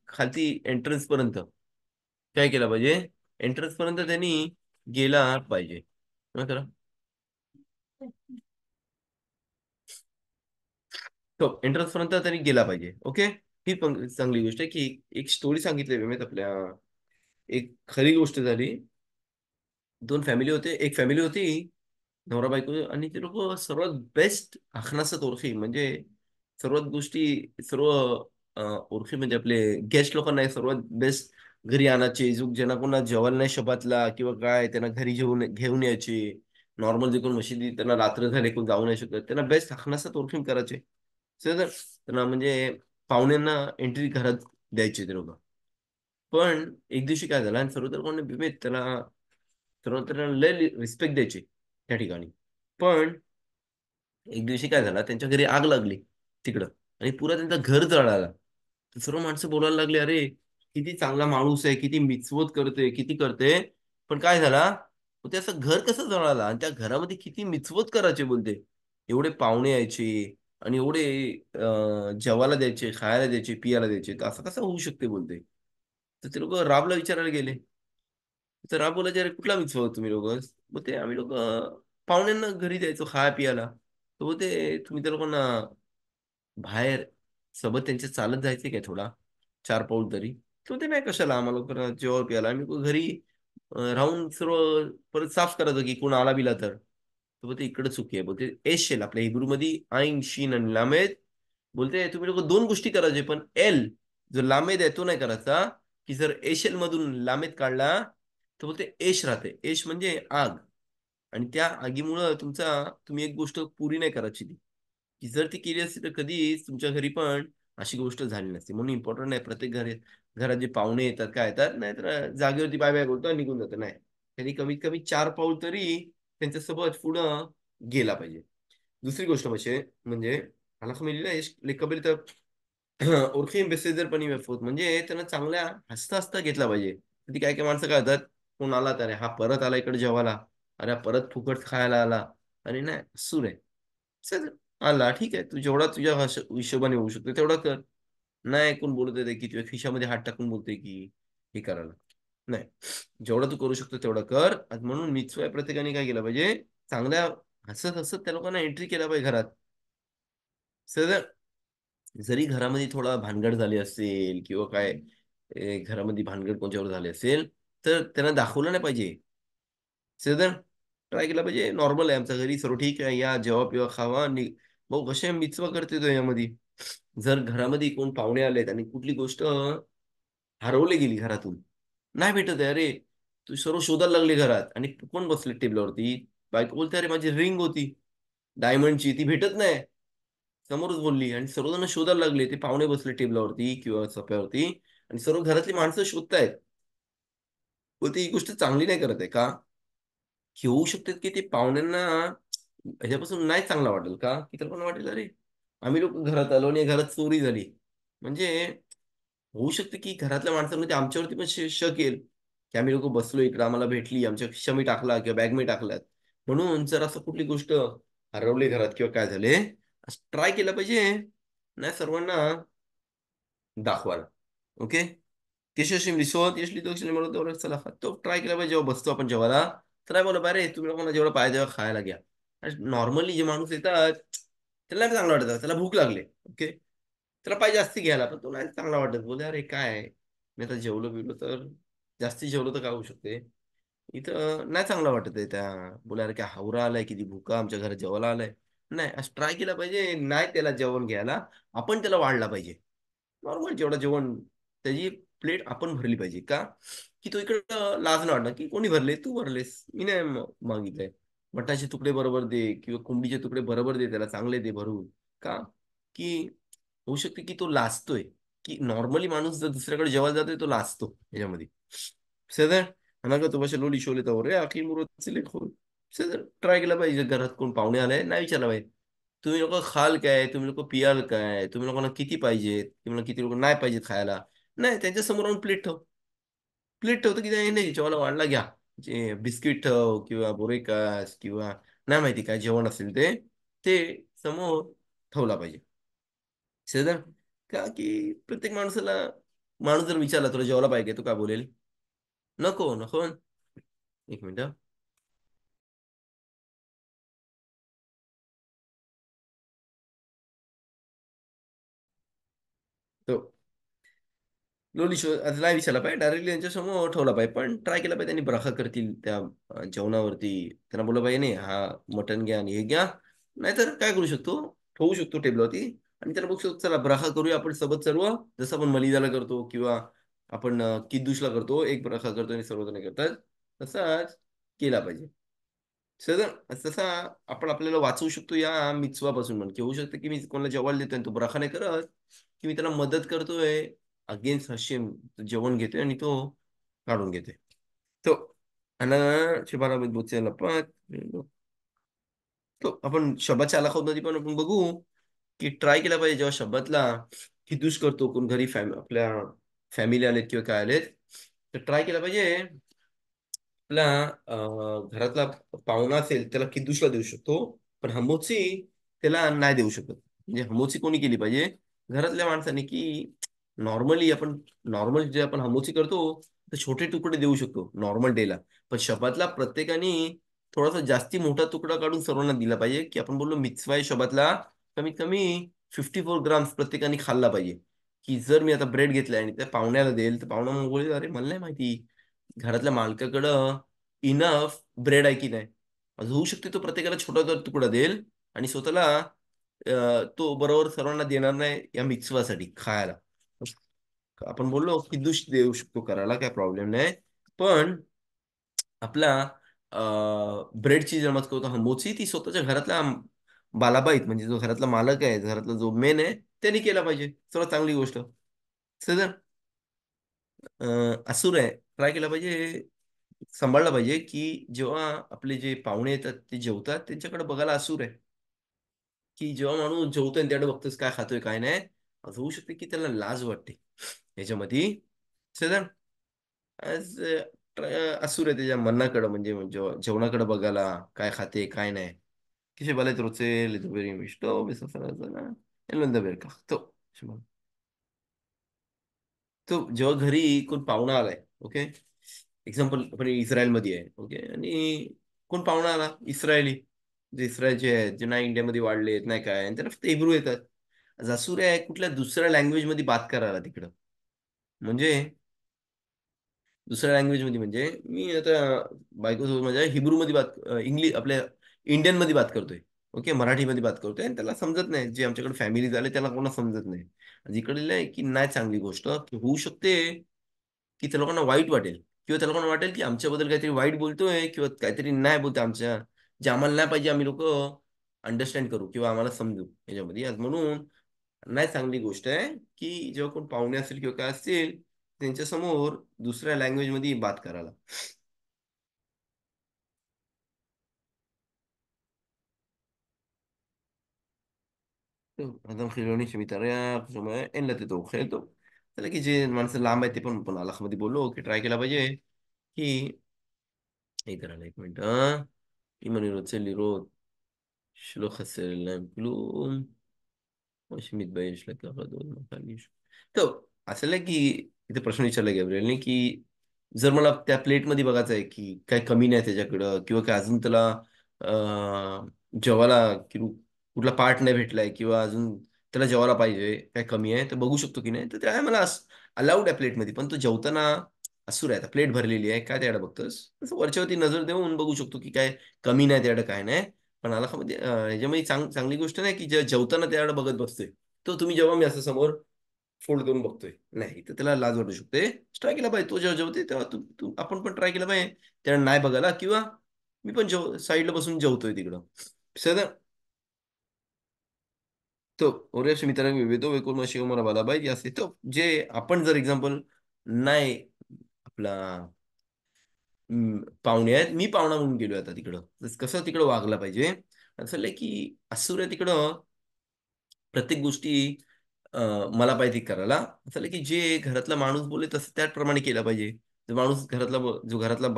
खालती एंट्रन्स पर्यंत काय केलं पाहिजे? एंट्रन्स पर्यंत त्यांनी गेला पाहिजे. काय करा? तो एंट्रन्स पर्यंत त्यांनी गेला पाहिजे. ओके. ही पण चांगली गोष्ट आहे की एक स्टोरी सांगितली मी आपल्या एक खरी गोष्ट झाली. 2 फॅमिली होते. एक फॅमिली होती नवरा बायको आणि ते लोक सर्वात बेस्ट हकनासत ओळखी म्हणजे सर्वात गोष्टी सर्व ओळखी म्हणजे आपले गेस्ट लोकांना हे सर्वात बेस्ट घरी आणायचे जो ज्यांना कोणा जेवायला नाही शबातला किंवा काय त्यांना घरी घेऊन यायचे नॉर्मल जे कोण मशिदी त्यांना रात्र झाले कोण जाऊ नाही शकत त्यांना बेस्ट हकनासत ओळखीन करायचे त्यांना म्हणजे पाहुण्यांना एंट्री घरात द्यायचे ते लोक पण एक दिवशी काय झालं आणि सर्व तर कोणी भीमेत त्याला सर्व त्यांना लय रिस्पेक्ट द्यायचे त्या ठिकाणी पण एक दिवशी काय झालं त्यांच्या घरी आग लागली तिकडं आणि पुरा त्यांचा घर जळाला तर सर्व माणसं बोलायला लागली अरे किती चांगला माणूस आहे किती मिचवत करते किती करते पण काय झाला मग ते असं घर कसं जळाला आणि त्या घरामध्ये किती मिचवत करायचे बोलते एवढे पाहुणे यायचे आणि एवढे जेवायला द्यायचे खायला द्यायचे पियाला द्यायचे तर असं कसं होऊ शकते बोलते तर ते लोक राबला विचारायला गेले तर राब बोलायचे अरे कुठला मिचवत तुम्ही लोक मग ते आम्ही लोक पाहुण्यांना घरी द्यायचो खाया पियाला तर बोलते तुम्ही त्या लोकांना बाहेर सोबत त्यांच्या चालत जायचे काय थोडा 4 पाऊल तरी तो ते नाही कशाला आम्हाला लोकांना जेव्हा प्यायला आम्ही घरी राहून सर्व परत साफ करायचं की कोण आला बिला तर बोलते इकडे चुकी आहे बोलते एशेल आपल्या हिब्रू मध्ये आईन शीन आणि लामेद बोलते तुम्ही लोक 2 गोष्टी करायचे पण एल जो लामेद आहे तो नाही करायचा की जर एशेल मधून लामेद काढला तर बोलते एश राहते एश म्हणजे आग आणि त्या आगीमुळं तुम्ही एक गोष्ट पुरी नाही करायची ती की जर ती केली असती तर कधीच तुमच्या घरी पण अशी गोष्ट झाली नसती म्हणून इम्पॉर्टंट नाही प्रत्येक घरात जे पाहुणे येतात काय येतात नाही तर जागेवरती बाय बाय बोलतो आणि निघून जातो नाही त्यांनी कमीत कमी 4 पाऊल तरी त्यांच्यासोबत पुढं गेला पाहिजे दुसरी गोष्ट म्हणजे मला मिळाली कबील तर ओळखी बेसेजर पण म्हणजे त्यांना चांगल्या हसता हसता घेतला पाहिजे ती काय काय माणसं काय होतात कोण आला तर हा परत आला इकडे जेवायला अरे हा परत फुकट खायला आला आणि नाही सूर आहे चल आला ठीक आहे तू जेवढा तुझ्या हिशोबाने होऊ शकतो तेवढा कर नाही कोण बोलत आहे की तुझ्या खिशामध्ये हात टाकून बोलतोय की हे करायला. नाही, जेवढं तू करू शकतो तेवढं कर. आणि म्हणून मिtzvah प्रत्येकाने काय केलं पाहिजे, चांगल्या हसत हसत त्या लोकांना एंट्री केला पाहिजे घरात. सर, जरी घरामध्ये थोडा भानगड झाली असेल किंवा काय घरामध्ये भानगड कोणत्यावर झाली असेल, तर त्यांना दाखवलं नाही पाहिजे. सर, ट्राय केला पाहिजे नॉर्मल आहे आमच्या घरी, सर्व ठीक आहे, या जेव्हा पिवा खावा भाऊ कसे मिचवा करते तो यामध्ये. जर घरामध्ये कोण पाहुणे आलेत आणि कुठली गोष्ट हरवली गेली घरातून, नाही भेटत आहे, अरे तू सर्व शोधायला लागले घरात आणि कोण बसले टेबलावरती, बायको बोलते अरे माझी रिंग होती डायमंडची, ती भेटत नाही. समोरच बोलली आणि सर्वजण शोधायला लागले, ते पाहुणे बसले टेबलावरती किंवा सोफ्यावरती आणि सर्व घरातली माणसं शोधतायत. बोलते ही गोष्ट चांगली नाही करत आहे का? की होऊ शकते की ते पाहुण्यांना ह्याच्यापासून नाही चांगला वाटेल का, की तर पण वाटेल अरे आम्ही लोक घरात आलो आणि घरात चोरी झाली. म्हणजे होऊ शकते की घरातल्या माणसांना ते आमच्यावरती पण शक येईल, की आम्ही लोक बसलो इकडे, आम्हाला भेटली, आमच्या खिशामी टाकला किंवा बॅग मी टाकल्यात. म्हणून जर असं कुठली गोष्ट हरवली घरात किंवा काय झाले, ट्राय केलं पाहिजे नाही सर्वांना दाखवायला. ओके, केशशी रिसोर्ट येशली तो म्हणून तेवढं चला तो ट्राय केला पाहिजे. जेव्हा बसतो आपण जेवायला, तर काय बोला अरे तुम्ही लोकांना जेवढं पाहिजे तेव्हा खायला घ्या. नॉर्मली जे माणूस येतात त्याला नाही चांगलं वाटत, त्याला भूक लागले, ओके, त्याला पाहिजे जास्ती घ्यायला, पण तो नाही चांगला वाटत, बोले अरे काय मी आता जेवलो बिवलो तर जास्ती जेवलो तर काय होऊ शकते. इथं नाही चांगलं वाटत आहे त्या, बोला अरे काय हावरा आलाय किती भुका आमच्या घरात जेवायला आलाय. नाही, असं ट्राय केला पाहिजे नाही त्याला जेवण घ्यायला, आपण त्याला वाढला पाहिजे. नॉर्मल जेवढं जेवण त्याची प्लेट आपण भरली पाहिजे का, की तो इकडं लाज नाही वाटणार की कोणी भरले, तू भरलेस, मी नाही मागितलंय. मटाचे तुकडे बरोबर दे किंवा कोंबडीचे तुकडे बरोबर दे, त्याला चांगले दे भरून. का, की होऊ शकते की तो लाजतोय, की नॉर्मली माणूस जर दुसऱ्याकडे जेवायला जातोय तो लाजतो याच्यामध्ये. सदर अनाका तो भाषा लोली शोले तर रे आखी मुरत सदर ट्राय केला पाहिजे. घरात कोण पाहुणे आले नाही विचारला पाहिजे तुम्ही लोक खाल काय, तुम्ही लोक पियाल काय, तुम्ही लोकांना किती पाहिजेत, तुम्हाला किती लोक नाही पाहिजेत खायला. नाही, त्यांच्या समोर आणून प्लेट ठेव. प्लेट ठेवतो की नाही जेवायला वाढला घ्या, जे बिस्किट ठेव किंवा बोरेकास किंवा नाही माहिती काय जेवण असेल ते ते समोर ठेवला पाहिजे. शेजार, का की प्रत्येक माणसाला, माणूस जर विचारला तुला जेवायला पाहिजे तू काय बोलेल, नको नको. एक मिनिट. तो लोली शो आता नाही विचारला पाहिजे, डायरेक्टली त्यांच्या समोर ठेवला पाहिजे, पण ट्राय केला पाहिजे त्यांनी ब्राखा करतील त्या जेवणावरती. त्यांना बोललं पाहिजे नाही हा मटण घ्या आणि हे घ्या. नाहीतर काय करू शकतो, ठेवू शकतो टेबलवरती आणि त्याला बघू शकतो चला ब्राखा करूया आपण सोबत सर्व, जसं आपण मलिदाला करतो किंवा आपण किद्दूशला करतो, एक ब्राखा करतो आणि सर्वजण करतात, तसाच केला पाहिजे. सर, तसा आपण आपल्याला वाचवू शकतो या मिचवापासून. म्हण की होऊ शकतं की मी कोणाला जेवायला देतोय आणि तो ब्राखा नाही करत, की मी त्याला मदत करतोय अगेन्स्ट हशेम, जेवण घेतोय आणि तो काढून घेतोय. तो अना शिबारा बुचे लपात. तो आपण शब्दाच्या आला मध्ये पण आपण बघू की ट्राय केला पाहिजे जेव्हा शब्दातला हिदूस करतो कोण घरी आपल्या फॅमिली आलेत किंवा काय आलेत, तर ट्राय केला पाहिजे आपला घरातला पाहुणा असेल त्याला किद्दूशला देऊ शकतो, पण हमोची त्याला नाही देऊ शकत. म्हणजे हमोची कोणी केली पाहिजे, घरातल्या माणसाने, की नॉर्मली आपण नॉर्मल जे आपण हमोची करतो तर छोटे तुकडे देऊ शकतो नॉर्मल डेला, पण शबातला प्रत्येकाने थोडासा जास्ती मोठा तुकडा काढून सर्वांना दिला पाहिजे, की आपण बोललो मिtzvah शबातला कमीत कमी 54 ग्राम्स प्रत्येकाने खाल्ला पाहिजे. की जर मी आता ब्रेड घेतलाय आणि त्या पाहुण्याला देईल तर पाहुणा मग बोलेल अरे मला नाही माहिती घरातल्या मालकाकडं इनफ ब्रेड आहे की नाही. असं होऊ शकते तो प्रत्येकाला छोटा तुकडा देईल आणि स्वतःला तो बरोबर सर्वांना देणार नाही या मिtzvahसाठी खायला. आपण बोललो की दुष देऊ शकतो करायला काय प्रॉब्लेम नाही, पण आपला ब्रेडची जर मत करतो हमोची ती स्वतःच्या घरातल्या बालाबाईत म्हणजे जो घरातला मालक आहे, घरातला जो मेन आहे त्यांनी केला पाहिजे, सर्वात चांगली गोष्ट. सर, असुर आहे ट्राय केला पाहिजे, सांभाळलं पाहिजे की जेव्हा आपले जे पाहुणे येतात ते जेवतात त्यांच्याकडे बघायला असूर आहे, की जेव्हा माणूस जेवतोय आणि त्याकडे बघतोस काय खातोय काय नाही, असं होऊ शकते की त्याला लाज वाटते याच्यामध्ये. सर, आज असूर आहे त्याच्या मनाकडं, म्हणजे जेवणाकडे बघायला काय खाते काय नाही. किती भले troce le doveri mișto, mi s-a făcut zona, el unde merg. To. तो जेव्हा घरी कोण पाहुणा आलाय, ओके, एक्झाम्पल आपण इस्रायलमध्ये आहे, ओके, आणि कोण पाहुणा आला इस्रायली, जे इस्रायलचे आहेत, जे नाही इंडियामध्ये वाढले आहेत नाही काय, आणि त्यांना फक्त हिब्रू येतात. जासूर आहे कुठल्या दुसऱ्या लँग्वेजमध्ये बात करायला तिकडं, म्हणजे दुसऱ्या लँग्वेजमध्ये, म्हणजे मी आता बायकोसोबत माझ्या हिब्रूमध्ये इंग्लिश आपल्या इंडियनमध्ये बात करतोय, ओके, मराठीमध्ये बात करतोय, आणि त्याला समजत नाही, जे आमच्याकडे फॅमिली झाले त्याला कोणाला समजत नाही. जिकडे आहे की नाही, चांगली गोष्ट की होऊ शकते की त्या लोकांना वाईट वाटेल, किंवा त्या लोकांना वाटेल की आमच्याबद्दल काहीतरी वाईट बोलतोय, किंवा काहीतरी नाही बोलतोय आमच्या, जे आम्हाला नाही पाहिजे, आम्ही लोक अंडरस्टँड करू किंवा आम्हाला समजू याच्यामध्ये. आज म्हणून नाही, चांगली गोष्ट आहे की जेव्हा कोण पाहुणे असतील किंवा काय असतील, त्यांच्यासमोर दुसऱ्या लँग्वेजमध्ये बात करायला. טוב, אדם חילוני שמתארח, שומע, אין לתת אוכל טוב. זה להגיד שמנסה למה הייתי पण הלך בדיבולו, כי טריי כלה בג'ה, כי... איתן עלי, כמו אם אני רוצה לראות שלא חסר להם כלום, או שמתבייש לקחת עוד מכה מישהו. טוב, असं की इथे प्रश्न विचारला गॅब्रिएलने की जर मला त्या प्लेटमध्ये बघायचं आहे की काय कमी नाही त्याच्याकडं, किंवा काय अजून त्याला जेवायला किंवा कुठला पार्ट नाही भेटलाय, किंवा अजून त्याला जेवायला पाहिजे, काय कमी आहे तर बघू शकतो की नाही, तर त्या मला अलाउड आहे प्लेटमध्ये, पण तो जेवताना असुर आहे, आता प्लेट भरलेली आहे, काय त्याकडे बघतोस, तसं वरच्यावरती नजर देऊन बघू शकतो की काय कमी नाही त्याकडे, काय नाही. पण मध्ये ह्याच्यामध्ये चांगली गोष्ट नाही की जेवताना त्याकडे बघत बसतोय. तो तुम्ही जेव्हा मी असं समोर फोल्ड करून बघतोय, नाही तर त्याला लाज वाटू शकते. ट्राय केला पाहिजे, तो जेव्हा जेवते तेव्हा आपण पण ट्राय केला पाहिजे त्याला नाही बघायला, किंवा मी पण साईडला बसून जेवतोय तिकडं. בסדר? טוב, הורה שמתערב בביתו וכל מה שאומר הבעל הבית יעשה. טוב, आपण जर एक्झाम्पल नाही, आपला पाहुणे आहेत, मी पाहुणा म्हणून गेलोय आता तिकडं, तर कसं तिकडं वागलं पाहिजे. असं आहे की असुर आहे तिकडं, प्रत्येक गोष्टी मला पाहिजे करायला. असं की जे घरातला माणूस बोले तसं त्याप्रमाणे केलं पाहिजे. जो माणूस जो घरातला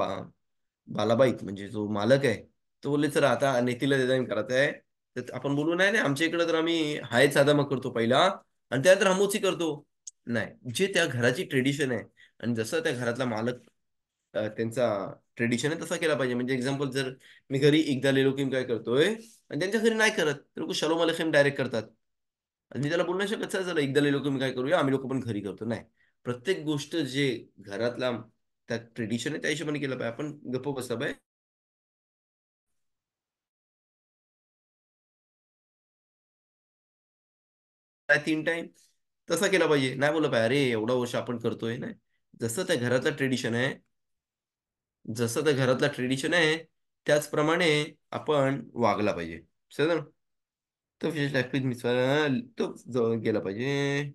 बालाबाईत म्हणजे जो मालक आहे, तो बोलले सर आता नेतीला डिझाईन करायचं आहे, तर आपण बोलू नाही नाही, आमच्या इकडे तर आम्ही हाय साधा मग करतो पहिला, आणि त्यानंतर हमोची करतो. नाही, जे त्या घराची ट्रेडिशन आहे, आणि जसं त्या घरातला मालक त्यांचा ट्रेडिशन आहे तसा केला पाहिजे. म्हणजे एक्झाम्पल, जर मी घरी एकदा लेलोकिम काय करतोय आणि त्यांच्या घरी नाही करत, तर लोक शलोम अलेखिम डायरेक्ट करतात, आणि मी त्याला बोलू नाही शकत सर जरा एकदा लेलोकिम काय करूया, आम्ही लोक पण घरी करतो, नाही. प्रत्येक गोष्ट जे घरातला त्या ट्रेडिशन आहे त्या हिशोबाने केलं पाहिजे. आपण गप्प बसला पाहिजे 3 टाइम, तसा केला पाहिजे. नाही बोललं पाहिजे अरे एवढा वर्ष आपण करतोय, नाही. जसं त्या घरातलं ट्रेडिशन आहे, जसं त्या घरातला ट्रेडिशन आहे त्याचप्रमाणे आपण वागला पाहिजे. समजलं? तो फिश लाईफ मिसळा तो जवळ गेला पाहिजे.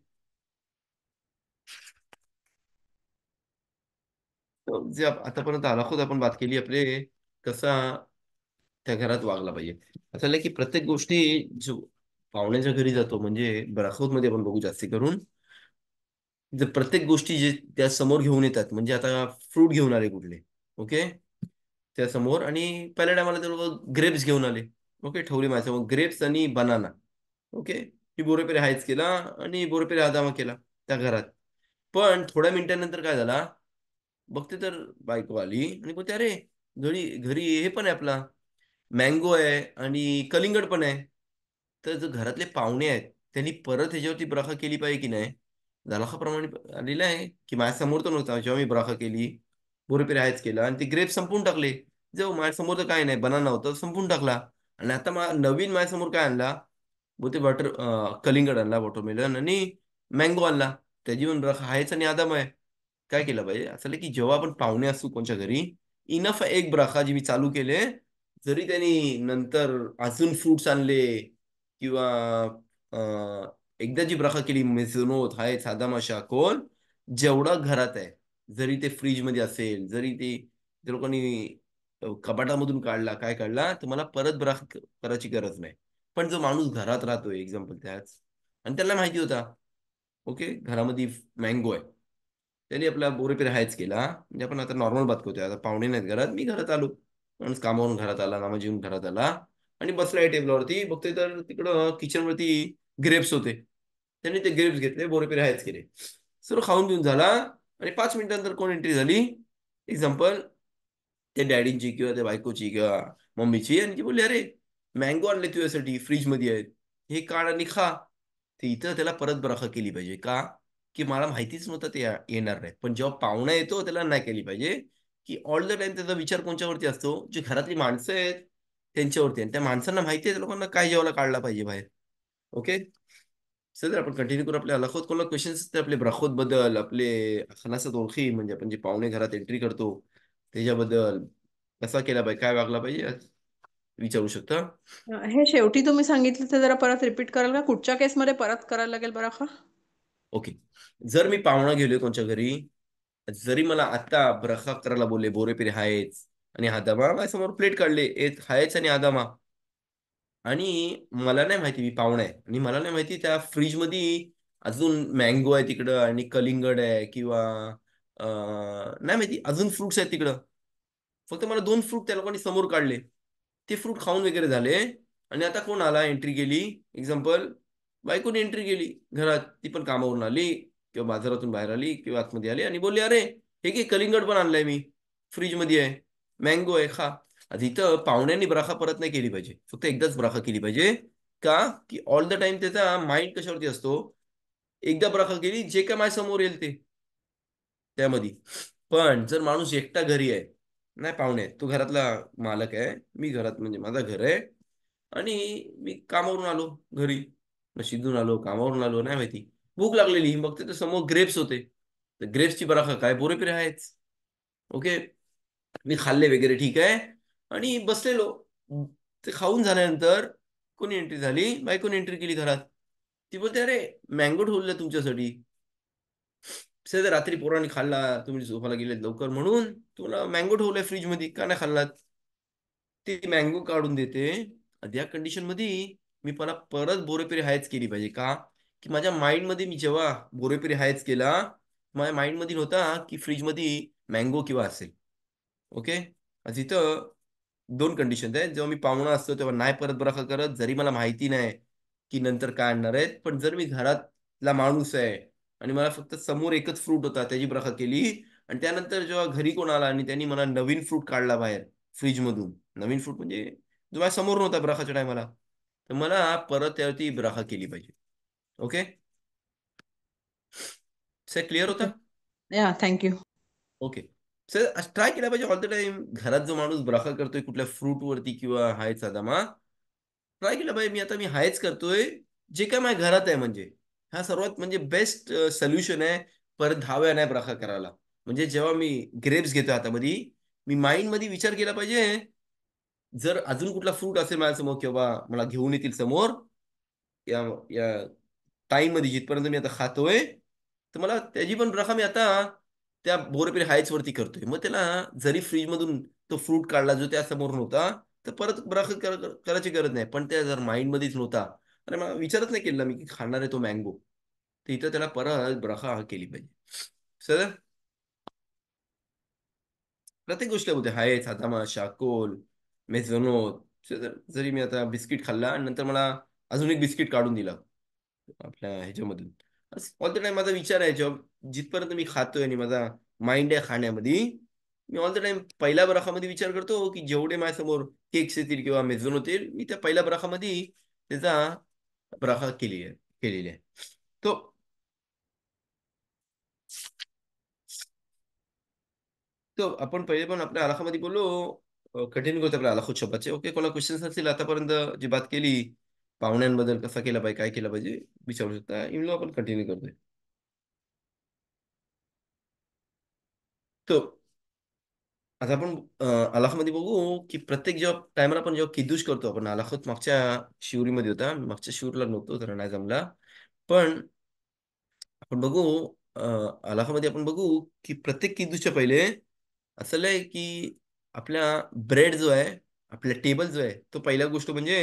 तो जे आतापर्यंत आलाखोत आपण बात केली आपले, कसा त्या घरात वागला पाहिजे. असं झालं की प्रत्येक गोष्टी जो पाहुण्याच्या घरी जातो, म्हणजे बराखोत मध्ये आपण बघू जास्ती करून, जर प्रत्येक गोष्टी जे त्या समोर घेऊन येतात, म्हणजे आता फ्रूट घेऊन आले कुठले, ओके, त्या समोर, आणि पहिल्या टायमाला ते लोक ग्रेप्स घेऊन आले, ओके, ठेवले माझ्यासमोर ग्रेप्स आणि बनाना, ओके, मी बोरेपेरे हायच केला आणि बोरेपेरे आदामा केला त्या घरात. पण थोड्या मिनिटांनंतर काय झाला, बघते तर बायको आली आणि बोलते अरे घरी घरी हे पण आहे आपला मँगो आहे आणि कलिंगड पण आहे. तर जर घरातले पाहुणे आहेत त्यांनी परत ह्याच्यावरती ब्राखा केली पाहिजे की नाही. प्रमाणे आलेलं आहे की माझ्यासमोर तर नव्हता, जेव्हा मी ब्राखा केली बोरपेर आहेच केला आणि ते ग्रेप संपून टाकले. जेव्हा माझ्यासमोर तर काय नाही, बनाना होतं संपून टाकला. आणि आता नवीन माझ्यासमोर काय आणला, बोलते कलिंगड आणला, वॉटरमेलन आणि मँगो आणला. त्याची पण ब्राखा आहेच आणि आदाम आहे. काय केलं पाहिजे असं की जेव्हा आपण पाहुणे असू कोणच्या घरी, इनफ एक ब्राखा जी मी चालू केले, जरी त्यांनी नंतर अजून फ्रुट्स आणले, किंवा एकदा जी ब्राखा केली मेझोनोत हाय साधा माशा कोण, जेवढा घरात आहे, जरी ते फ्रीज मध्ये असेल, जरी ते त्या लोकांनी कपाटामधून काढला काय काढला, तर मला परत ब्राखा करायची गरज नाही. पण जो माणूस घरात राहतोय एक्झाम्पल त्याच, आणि त्याला माहिती होता, ओके, घरामध्ये मँगो आहे, त्यांनी आपला बोरेपेर हायच केला. म्हणजे आपण आता नॉर्मल बात करतोय, आता पाहुणे नाहीत घरात, मी घरात आलो, माणूस कामावरून घरात आला, नामा जेवून घरात आला, आणि बसलाय टेबलावरती, बघतोय तर तिकडं किचनवरती ग्रेप्स होते. त्यांनी ते ग्रेप्स घेतले, बोरेपेर हायच केले. सर्व खाऊन पिऊन झाला आणि 5 मिनिटानंतर कोण एंट्री झाली, एक्झाम्पल त्या डॅडींची किंवा त्या बायकोची किंवा मम्मीची, आणि ती बोलली, "अरे, मँगो आणले तुझ्यासाठी, फ्रिजमध्ये आहेत. हे काढ आणि खा." तर इथं त्याला परत बराका केली पाहिजे. का? की मला माहितीच नव्हतं ते येणार नाही. पण जेव्हा पाहुणा येतो त्याला नाही केली पाहिजे, की ऑल द टाईम त्याचा विचार कोणच्यावरती असतो? जी घरातली माणसं आहेत त्यांच्यावरती, आणि त्या माणसांना माहिती आहे त्या लोकांना काय जेवायला काढला पाहिजे बाहेर. ओके? चला तर आपण कंटिन्यू करू आपल्या हलाखत. कोणाला क्वेशन्स असतील आपले बद्दल, आपले खलासात ओळखी, म्हणजे आपण जे पाहुणे घरात एंट्री करतो त्याच्याबद्दल, कसा केला पाहिजे, काय वागला पाहिजे, विचारू शकता. हे शेवटी तुम्ही सांगितलं ते जरा परत रिपीट कराल का? कुठच्या केसमध्ये परत करायला लागेल बरं का? ओके. जर मी पाहुणा गेलोय कोणच्या घरी, जरी मला आता ब्रखा करायला बोलले, बोरेपिरे हायच आणि हादामा माझ्यासमोर प्लेट काढले, एक हायच आणि हादामा, आणि मला नाही माहिती मी पाहुणा आहे आणि मला नाही माहिती त्या फ्रीजमध्ये अजून मँगो आहे तिकडं आणि कलिंगड आहे किंवा नाही माहिती अजून फ्रुट्स आहेत तिकडं. फक्त मला 2 फ्रूट त्या लोकांनी समोर काढले. ते फ्रूट खाऊन वगैरे झाले आणि आता कोण आला, एंट्री केली. एक्झाम्पल, बायकोने एंट्री केली घरात. ती पण कामावरून आली किंवा बाजारातून बाहेर आली किंवा आतमध्ये आली आणि बोलली, "अरे, हे घे कलिंगड पण आणलंय मी. फ्रिजमध्ये आहे. मँगो आहे, खा." आता इथं पाहुण्यांनी बराका परत नाही केली पाहिजे. फक्त एकदाच बराका केली पाहिजे. का? की ऑल द टाईम त्याचा माइंड कशावरती असतो? एकदा बराका केली, जे काय माझ्यासमोर येईल ते. त्यामध्ये. पण जर माणूस एकटा घरी आहे, नाही पाहुणे आहेत, तो घरातला मालक आहे, मी घरात म्हणजे माझं घर आहे आणि मी कामावरून आलो घरी. मशिदून आलो, कामावरून आलो, नाही माहिती. भूक लागलेली, मग तिथे समोर ग्रेप्स होते. तर ग्रेप्सची बराका काय बोरेपिरे आहेच. ओके. मी खाल्ले वगैरे ठीक आहे आणि बसलेलो. ते खाऊन झाल्यानंतर कोणी एंट्री झाली, बायकोने एंट्री केली घरात. ती बोलते, "अरे, मँगो ठेवलेला तुमच्यासाठी." सर रात्री पोरांनी खाल्ला, तुम्ही झोपायला गेलेत लवकर म्हणून तुम्हाला मँगो ठेवलाय फ्रीजमध्ये, का नाही खाल्लात? ती मँगो काढून देते. या कंडिशनमध्ये मी मला परत बोरेपिरी हायच केली पाहिजे. का? की माझ्या माइंडमध्ये मी जेव्हा बोरेपिरी हायच केला, माझ्या माइंडमध्ये नव्हता की फ्रिजमध्ये मँगो किंवा असेल. ओके. आज इथं 2 कंडिशन्स आहेत. जेव्हा मी पाहुणा असतो तेव्हा नाही परत बराका करत, जरी मला माहिती नाही की नंतर काय आणणार आहेत. पण जर मी घरातला माणूस आहे आणि मला फक्त समोर एकच फ्रूट होता, त्याची बराका केली आणि त्यानंतर जेव्हा घरी कोण आला आणि त्यांनी मला नवीन फ्रूट काढला बाहेर फ्रिजमधून, नवीन फ्रूट म्हणजे जो माझ्या समोर नव्हता बराकाच्या टायमाला, तर मला परत त्यावरती बराका केली पाहिजे. ओके. Clear okay. होता? या, thank you. Okay. Sir try केला पाहिजे ऑल द टाईम घरात जो माणूस बराका करतोय कुठल्या फ्रूटवरती किंवा हायचा दमा, ट्राय केलं पाहिजे. मी हायच करतोय, जे काय माझ्या घरात आहे म्हणजे. हा सर्वात म्हणजे बेस्ट सोल्युशन आहे परत 10 वेळा नाही बराका करायला. म्हणजे जेव्हा मी ग्रेप्स घेतोय हातामध्ये, मी माइंडमध्ये विचार केला पाहिजे, जर अजून कुठला फ्रूट असेल माझ्यासमोर किंवा मला घेऊन येतील समोर, या या टाईममध्ये जिथपर्यंत मी आता खातोय, तर मला त्याची पण बराका मी आता त्या बोरपेर हायचवरती करतोय. मग त्याला जरी फ्रिजमधून तो फ्रूट काढला जो त्या समोर नव्हता, तर परत बराका करायची गरज नाही. पण त्या जर माइंडमध्येच नव्हता, आणि मला विचारच नाही केला मी की खाणार आहे तो मँगो, तर इथं त्याला परत बराका केली पाहिजे. सर प्रत्येक गोष्ट होते. हाय, सादामा, शाकोल, मेझोनोत. जरी मी आता बिस्किट खाल्ला आणि नंतर मला अजून एक बिस्किट काढून दिला आपल्या ह्याच्यामधून. ऑल द टाईम माझा विचार आहे, जेव्हा जिथपर्यंत मी खातोय आणि माझा माइंड आहे खाण्यामध्ये, मी ऑल द टाईम पहिल्या बराखामध्ये विचार करतो की जेवढे माझ्यासमोर केक्स येतील किंवा मेझोन होतील, मी त्या पहिल्या बराखामध्ये त्याचा बराखा केलेली आहे. तो तो आपण पहिले पण आपल्या आलाखामध्ये बोललो, कंटिन्यू करतो आपल्या आलाखुत शब्दाचे. ओके, कोणाला क्वेश्चन्स असतील आतापर्यंत जी बात केली, पाहुण्यांबद्दल कसा केला पाहिजे, काय केलं पाहिजे, विचारू शकता. इमलो आपण कंटिन्यू करतोय. तो आता आपण अलाखामध्ये बघू की प्रत्येक जेव्हा टायमाला आपण जेव्हा किद्दूश करतो, आपण अलाखत मागच्या शिवरीमध्ये होता, मागच्या शिवरला नव्हतो तर नाही जमला. पण आपण बघू, अ, अलाहामध्ये आपण बघू की प्रत्येक किद्दूसच्या पहिले असं आहे की आपल्या ब्रेड जो आहे, आपला टेबल जो आहे, तो पहिल्या गोष्ट म्हणजे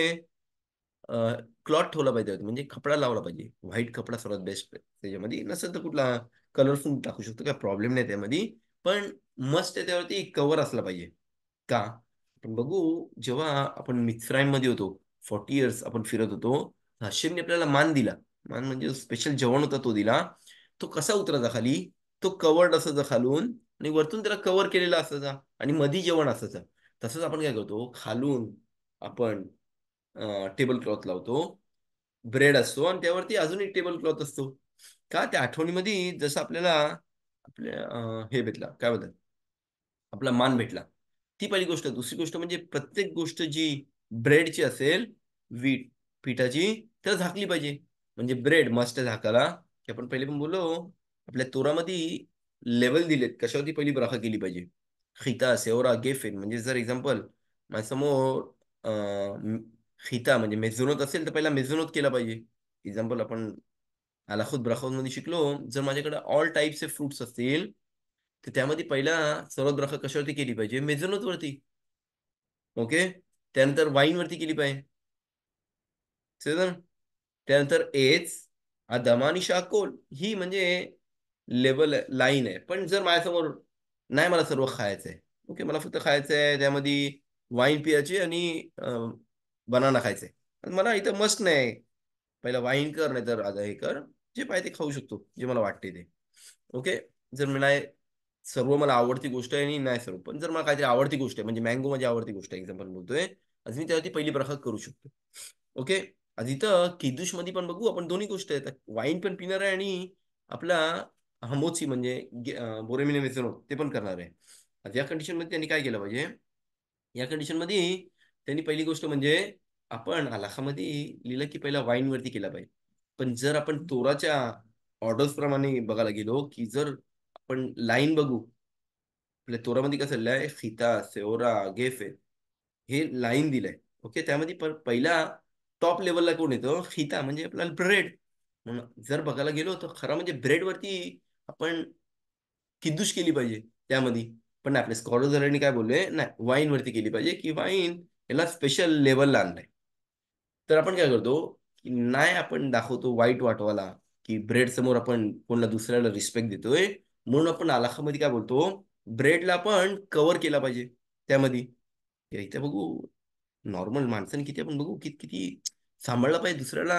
क्लॉथ ठेवला पाहिजे, म्हणजे कपडा लावला पाहिजे. व्हाईट कपडा सर्वात बेस्ट त्याच्यामध्ये. नसेल तर कुठला कलरफुल टाकू शकतो, काय प्रॉब्लेम नाही त्यामध्ये. पण मस्त त्यावरती कव्हर असला पाहिजे. का? आपण बघू, जेव्हा आपण मिtzrayimमध्ये होतो, 40 इयर्स आपण फिरत होतो, हाशिमने आपल्याला मान दिला. मान म्हणजे स्पेशल जेवण होता तो दिला. तो कसा उतरायचा खाली, तो कवर्ड असायचा खालून आणि वरतून त्याला कव्हर केलेला असायचा आणि मधी जेवण असायचं. तसंच आपण काय करतो, खालून आपण टेबल क्लॉथ लावतो, ब्रेड असतो आणि त्यावरती अजून एक टेबल क्लॉथ असतो. का त्या आठवणीमध्ये जसं आपल्याला आपल्या हे भेटला काय बोलतात, आपला मान भेटला. ती पहिली गोष्ट. दुसरी गोष्ट म्हणजे प्रत्येक गोष्ट जी ब्रेडची असेल, वीट पिठाची, तर झाकली पाहिजे. म्हणजे ब्रेड मस्त झाकाला, की आपण पहिले पण बोललो, आपल्या तोरामध्ये लेवल दिलेत कशावरती पहिली ब्राखा केली पाहिजे. खिता सेवरा गेफेन, म्हणजे जर एक्झाम्पल माझ्यासमोर खिता म्हणजे मेझोनोत असेल तर पहिला मेझोनोत केला पाहिजे. एक्झाम्पल आपण अलाखुत ब्राखोत मध्ये शिकलो, जर माझ्याकडे ऑल टाईपचे फ्रुट्स असतील तर त्यामध्ये पहिला सर्वात ब्राखा कशावरती केली पाहिजे, मेझोनोत वरती. ओके. त्यानंतर वाईन वरती केली पाहिजे. समजलं? त्यानंतर एज अदमा आणि शाकोल, ही म्हणजे लेवल लाईन आहे. पण जर माझ्यासमोर नाही, मला सर्व खायचं आहे, ओके, मला फक्त खायचं आहे, त्यामध्ये वाईन पियाची आणि बनाना खायचंय, मला इथं मस्त नाही, पहिला वाईन कर नाही तर आता हे कर, जे पाहिजे ते खाऊ शकतो, जे मला वाटते ते. ओके. जर मी नाही, सर्व मला आवडती गोष्ट आहे आणि नाही सर्व, पण जर मला काहीतरी आवडती गोष्ट आहे, म्हणजे मँगो माझी आवडती गोष्ट आहे एक्झाम्पल बोलतोय, आज मी त्यावरती पहिली प्रकार करू शकतो. ओके. आज इथं किदुश मध्ये पण बघू आपण दोन्ही गोष्ट आहेत, वाईन पण पिणार आहे आणि आपला हमोची म्हणजे बोरेमिने वेचनो ते पण करणार आहे. आज या कंडिशन मध्ये त्यांनी काय केलं पाहिजे, या कंडिशन मध्ये त्यांनी पहिली गोष्ट म्हणजे आपण अलाखामध्ये लिहिलं की पहिला वाईन वरती केला पाहिजे. पण जर आपण तोराच्या ऑर्डर्स प्रमाणे बघायला गेलो, की जर आपण लाईन बघू, आपल्या तोरामध्ये कसं लिहिलंय, सीता सेओरा गेफे, हे लाईन दिलंय. ओके. त्यामध्ये पहिला टॉप लेवलला कोण येतो, खिता म्हणजे आपल्याला ब्रेड. म्हणून जर बघायला गेलो तर खरं म्हणजे ब्रेड वरती आपण किद्दूश केली पाहिजे त्यामध्ये. पण नाही, आपले स्कॉलर्स काय बोलले, नाही वाईन वरती केली पाहिजे, की वाईन याला स्पेशल लेवलला आणलंय. तर आपण काय करतो, की नाही आपण दाखवतो वाईट वाटवाला, की ब्रेड समोर आपण कोणाला दुसऱ्याला रिस्पेक्ट देतोय, म्हणून आपण आलाखामध्ये काय बोलतो, ब्रेडला आपण कव्हर केला पाहिजे त्यामध्ये. इथे बघू, नॉर्मल माणसाने किती आपण बघू किती किती सांभाळलं पाहिजे दुसऱ्याला,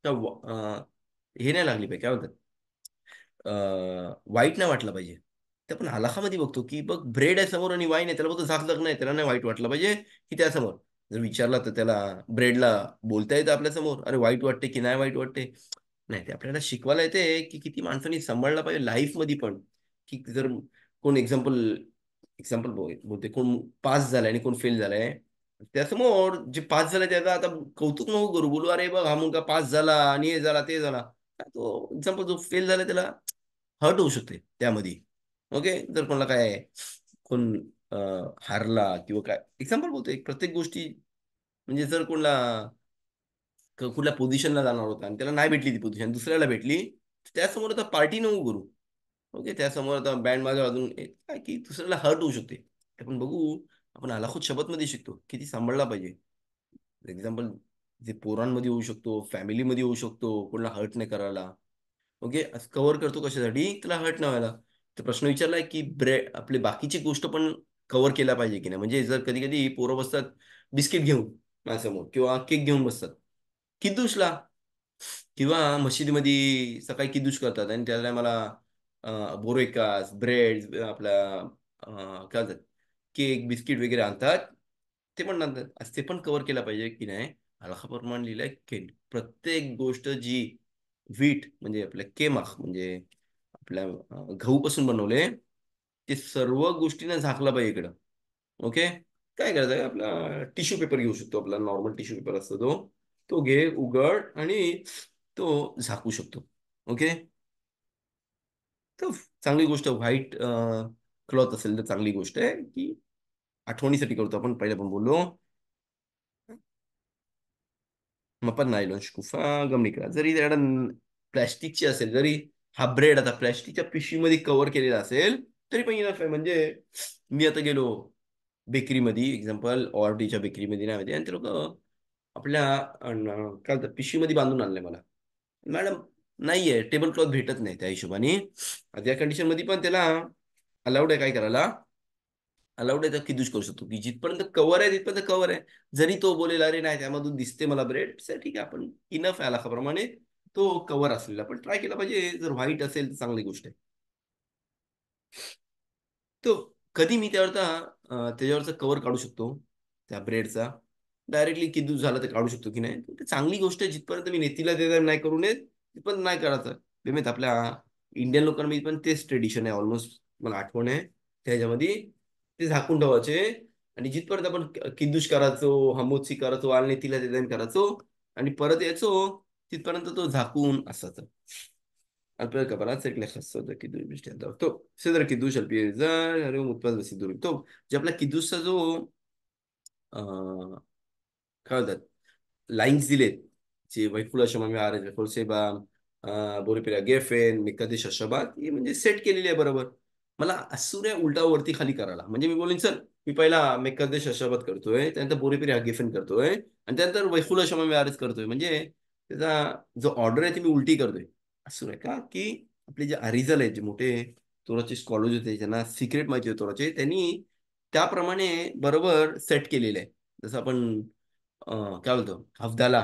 त्या हे नाही लागली पाहिजे, काय म्हणतात, वाईट नाही वाटलं पाहिजे. ते आपण हलाखामध्ये बघतो, की बघ ब्रेड आहे समोर आणि वाईन आहे, त्याला बघतो झाक नाही, त्याला नाही वाईट वाटलं पाहिजे, की त्यासमोर जर विचारला तर त्याला ब्रेडला बोलता येतं आपल्या समोर, अरे वाईट वाटते की नाही वाईट वाटते. नाही, ते आपल्याला शिकवायला येते की किती माणसांनी सांभाळला पाहिजे लाईफ मध्ये पण. की जर कोण एक्झाम्पल एक्झाम्पल बोलते, कोण पास झालाय आणि कोण फेल झालाय, त्यासमोर जे पास झालाय त्याचा आता कौतुक नको करू, बोलू अरे बघ हा मुलगा पास झाला आणि हे झाला ते झाला. तो एक्झाम्पल जो फेल झाला त्याला हर्ट होऊ शकते त्यामध्ये. ओके. जर कोणाला काय, कोण हारला किंवा काय, एक्झाम्पल बोलतो एक प्रत्येक गोष्टी, म्हणजे जर कोणाला कुठल्या पोझिशनला जाणार होता आणि त्याला नाही भेटली ती पोझिशन, दुसऱ्याला भेटली, त्यासमोर आता पार्टी नको करू. ओके. त्यासमोर आता बँड माझ्या अजून काय की दुसऱ्याला हर्ट होऊ शकते. आपण बघू, आपण आलाखुद शब्दमध्ये शिकतो किती सांभाळला पाहिजे. एक्झाम्पल जे पोरांमध्ये होऊ शकतो, फॅमिलीमध्ये होऊ शकतो, कोणाला हर्ट नाही करायला. ओके. कव्हर करतो कशासाठी, त्याला हर्ट नाही व्हायला. तर प्रश्न विचारलाय की ब्रेड आपले बाकीची गोष्ट पण कव्हर केला पाहिजे की नाही. म्हणजे जर कधी कधी पोरं बसतात बिस्किट घेऊन माझ्यासमोर किंवा केक घेऊन बसतात किद्दूशला, किंवा मशिदीमध्ये सकाळी किद्दूश करतात आणि त्याला मला बोरेकास ब्रेड आपला काय म्हणतात, केक बिस्किट वगैरे आणतात, ते पण आणतात. आज ते पण कव्हर केला पाहिजे की नाही. हलकाप्रमाणे लिहिलंय की प्रत्येक गोष्ट जी वीट म्हणजे आपल्या केमाख म्हणजे आपल्या गहू पासून बनवले, ते सर्व गोष्टींना झाकला पाहिजे इकडं. ओके. काय करायचं, आपला टिश्यू पेपर घेऊ शकतो, आपला नॉर्मल टिश्यू पेपर असतो तो, तो घे उघड आणि तो झाकू शकतो. ओके. तर चांगली गोष्ट, व्हाईट क्लॉथ असेल तर चांगली गोष्ट आहे, की आठवणीसाठी करतो आपण, पहिले पण बोललो. मग पण नायलॉन शिकुफा गमनी करा, जरी त्याला प्लॅस्टिकची असेल, जरी हा ब्रेड आता प्लॅस्टिकच्या पिशवीमध्ये कव्हर केलेला असेल तरी पण इनफ आहे. म्हणजे मी आता गेलो बेकरीमध्ये, एक्झाम्पल ऑर्डीच्या बेकरीमध्ये नाही माहिती, आणि ते लोक आपल्या काय म्हणतात पिशवीमध्ये बांधून आणलंय मला. मॅडम नाहीये, टेबल क्लॉथ भेटत नाही त्या हिशोबाने. आता या कंडिशन मध्ये पण त्याला अलाउड आहे काय करायला, अलाउड आहे तर किदूच करू शकतो, की जिथपर्यंत कव्हर आहे तिथपर्यंत कव्हर आहे. जरी तो बोलेल अरे नाही त्यामधून दिसते मला ब्रेड, ठीक आहे आपण इनफ आहे लाखाप्रमाणे, तो कव्हर असलेला. पण ट्राय केला पाहिजे, जर व्हाईट असेल तर चांगली गोष्ट आहे. तो कधी मी त्याच्यावरचा कव्हर काढू शकतो, त्या ब्रेडचा. डायरेक्टली किदूस झाला तर काढू शकतो की नाही? ते चांगली गोष्ट आहे. जिथपर्यंत मी नेतीला ते नाही करू नये, तिथपर्यंत नाही करायचं. बेमेत आपल्या इंडियन लोकांमध्ये पण तेच ट्रेडिशन आहे ऑलमोस्ट, मला आठवण आहे. त्याच्यामध्ये ते झाकून ठेवायचे आणि जिथपर्यंत आपण किद्दूश करायचो, हमोत्सी करायचो, नेतीला ते करायचो आणि परत यायचो, तिथपर्यंत तो झाकून असायचा. Al poder caparrazzi le חסות הקידוש בשתי הדעות. טוב, סדר הקידוש על פי זה, הרי הוא מודפס בסידורים. טוב, ג'פלה קידוש הזו, काय म्हणतात, लाईन्स दिलेत, जे वैफुला शमा आरे वैफुल सेबा, बोरीपिरा गेफेन, मिकादेश शबात, ही म्हणजे सेट केलेली आहे बरोबर. मला असुऱ्या उलटा वरती खाली करायला, म्हणजे मी बोलीन चल, मी पहिला मेकादेश शबात करतोय, त्यानंतर बोरीपिरा गेफेन करतोय, आणि त्यानंतर वैफुला शमा आरेच करतोय. म्हणजे त्याचा जो ऑर्डर आहे ती मी उलटी करतोय. असं आहे का, की आपले जे अरिजल आहेत, जे मोठे तोराचे स्कॉलर्स होते, ज्यांना सिक्रेट माहिती होते तोराचे, त्यांनी त्याप्रमाणे बरोबर सेट केलेलं आहे. जसं आपण काय बोलतो हफदाला,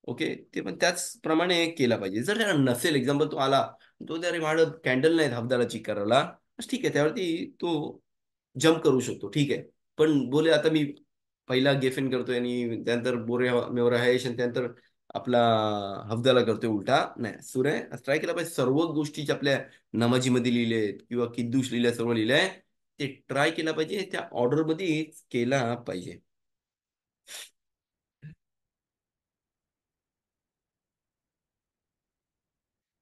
ओके, ते पण त्याचप्रमाणे केला पाहिजे. जर त्याला नसेल, एक्झाम्पल तो आला, तो अरे माझं कॅन्डल नाही हफदालाची करायला, ठीक आहे, त्यावरती तो जम्प करू शकतो, ठीक आहे. पण बोले आता मी पहिला गेफेन करतोय आणि त्यानंतर बोरे मेवरा हयश आणि त्यानंतर आपला हफदाला करतोय, उलटा नाही. सुरे ट्राय केला पाहिजे. सर्व गोष्टी ज्या आपल्या नमाजीमध्ये लिहिले आहेत किंवा किद्दूश लिहिल्या, सर्व लिहिलंय, ते ट्राय केला पाहिजे, त्या ऑर्डरमध्ये केला पाहिजे.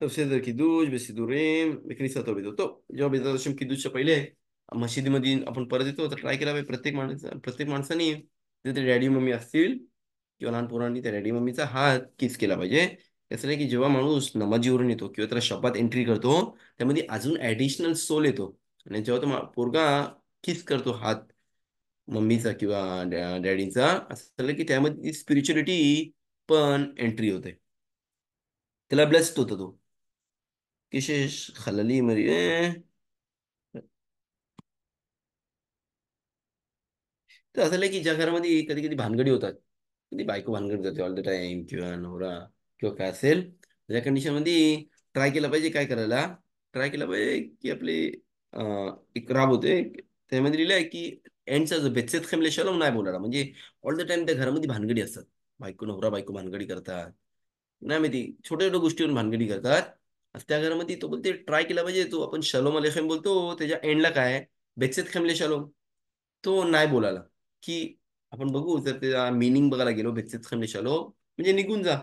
तफसील किदूश बेसिदुरेम बेकनिसात होतो. जेव्हा बेजार हशम किदूशच्या पहिले मशिदीमध्ये आपण परत येतो, तर ट्राय केला पाहिजे प्रत्येक माणसाने, जर ते डॅडी मम्मी असतील किंवा लहान पोरांनी त्या डॅडी मम्मीचा हात किस केला पाहिजे. कसं आहे की जेव्हा माणूस नमाजीवरून येतो किंवा त्याला शपथ एंट्री करतो, त्यामध्ये अजून ऍडिशनल सोल येतो. आणि जेव्हा तो पोरगा किस करतो हात मम्मीचा किंवा डॅडीचा, असं झालं की त्यामध्ये स्पिरिच्युअलिटी पण एंट्री होते, त्याला ब्लेस्ड होतो तो. किशेष खलली मध्ये तर असं नाही की ज्या घरामध्ये कधी कधी भानगडी होतात, कधी बायको भानगड करते ऑल द टाइम किंवा नवरा किंवा काय असेल, त्या कंडिशनमध्ये ट्राय केलं पाहिजे. काय करायला ट्राय केलं पाहिजे की आपले एक राब होते, त्यामध्ये लिहिलं आहे की एंडचा जो बेचेत खेमले शलम नाही बोलायला. म्हणजे ऑल द टाइम त्या घरामध्ये भानगडी असतात, नवरा बायको भानगडी करतात, नाही माहिती छोट्या छोट्या गोष्टीवरून भानगडी करतात. आता त्या घरामध्ये तो बोलते ट्राय केला पाहिजे, तो आपण शलोम अलेखेम बोलतो, त्याच्या एंडला काय बेचेत खेमले शलोम, तो नाही बोलायला. की आपण बघू, जर त्याचा मिनिंग बघायला गेलो, बेचेत खंड शालो म्हणजे निघून जा.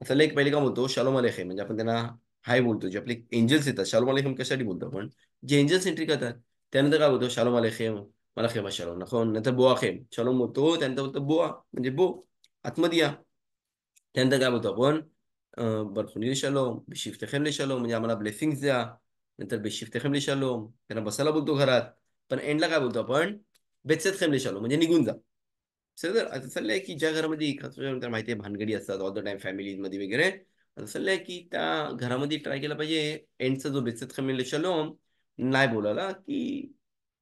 आता लाईक पहिले काय बोलतो शालोम अलेखेम, म्हणजे आपण त्यांना हाय बोलतो. जे आपले एंजल्स येतात, शालोम अलेखेम कशासाठी बोलतो आपण, जे एंजल्स एंट्री करतात. त्यानंतर काय बोलतो शालोम अलेखेम, मला खेमा शालोम नकोन, नंतर बोआ खेम शालोम बोलतो, त्यानंतर बोलतो बोआ म्हणजे बो, आतमध्ये या. त्यानंतर काय बोलतो आपण बरखुनी शालोम बेशिफ्तेखेम शालोम, म्हणजे आम्हाला ब्लेसिंग्स द्या. नंतर बेशिफ्तेखेम शालोम, त्यांना बसायला बोलतो घरात. पण एंडला काय बोलतो आपण बेचत खेमले शालो, म्हणजे निघून जा. सर आता चाललंय की ज्या घरामध्ये तर माहिती आहे भानगडी असतात ऑल द टाइम फॅमिलीमध्ये वगैरे, आता चाललंय की त्या घरामध्ये ट्राय केला पाहिजे एंडचा जो बेचत खेमले शालोम नाही बोलायला. की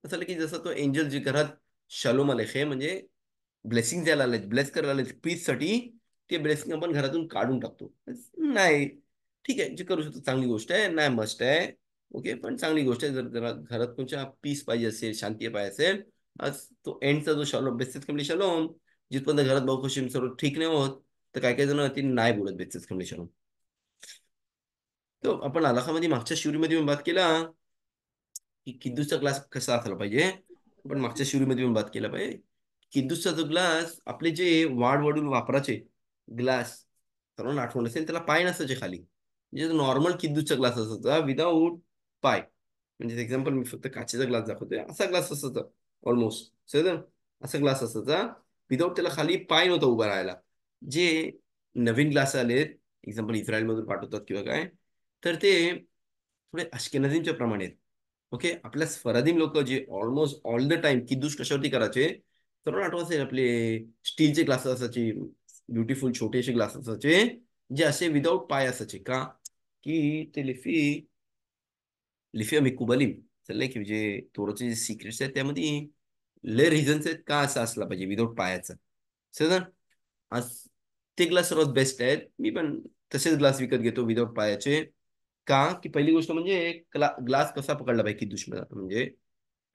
असं झालं की जसं तो एंजल जे घरात शालोम आलेखे म्हणजे ब्लेसिंग द्यायला आले, ब्लेस करायला आले पीससाठी, ते ब्लेसिंग आपण घरातून काढून टाकतो. नाही, ठीक आहे, जे करू शकतो चांगली गोष्ट आहे, नाही मस्ट आहे, ओके, पण चांगली गोष्ट आहे. जर घरात तुमच्या पीस पाहिजे असेल, शांती पाहिजे असेल, आज तो एंडचा जो शालोम बेसिस कमली शालोम, जिथपर्यंत घरात भाऊ खुशी सर्व ठीक नाही होत, तर काही काही जण ती नाही बोलत बेसिस कमली शालोम. तो आपण अलाहामध्ये मागच्या शिवरीमध्ये पण बात केला की किद्दूसचा ग्लास कसा असायला पाहिजे. आपण मागच्या शिवरीमध्ये पण बात केला पाहिजे. किद्दूसचा जो ग्लास आपले जे वाढ वाढून वापराचे ग्लास, सर्वांना आठवण असेल, त्याला पाय नसायचे खाली, म्हणजे नॉर्मल किद्दूसचा ग्लास असायचा विदाऊट पाय. म्हणजे एक्झाम्पल मी फक्त काचेचा ग्लास दाखवतोय, असा ग्लास असायचा ऑलमोस्ट सर, असा ग्लास असायचा विदाऊट त्याला खाली पाय नव्हता उभा राहायला. जे नवीन ग्लास आलेत, एक्झाम्पल इस्रायल मधून पाठवतात किंवा काय, तर ते थोडे अश्केनझीमच्या प्रमाणे आहेत. ओके, आपल्या स्फरादीम लोक जे ऑलमोस्ट ऑल द टाइम किद्दूश कशावरती करायचे, तर आठवत असेल आपले स्टीलचे ग्लास असायचे, ब्युटिफुल छोटेसे ग्लास असायचे, जे असे विदाऊट पाय असायचे. का की ते लिफी लिफी मिकुबलीम चाललंय की म्हणजे थोडंचे जे सिक्रेट्स आहेत त्यामध्ये लय रिझन्स आहेत का असं असला पाहिजे विदाऊट पायाचं. सर आज ते ग्लास सर्वात बेस्ट आहेत, मी पण तसेच ग्लास विकत घेतो विदाऊट पायाचे. का की पहिली गोष्ट म्हणजे ग्लास कसा पकडला पाहिजे किदुशला, म्हणजे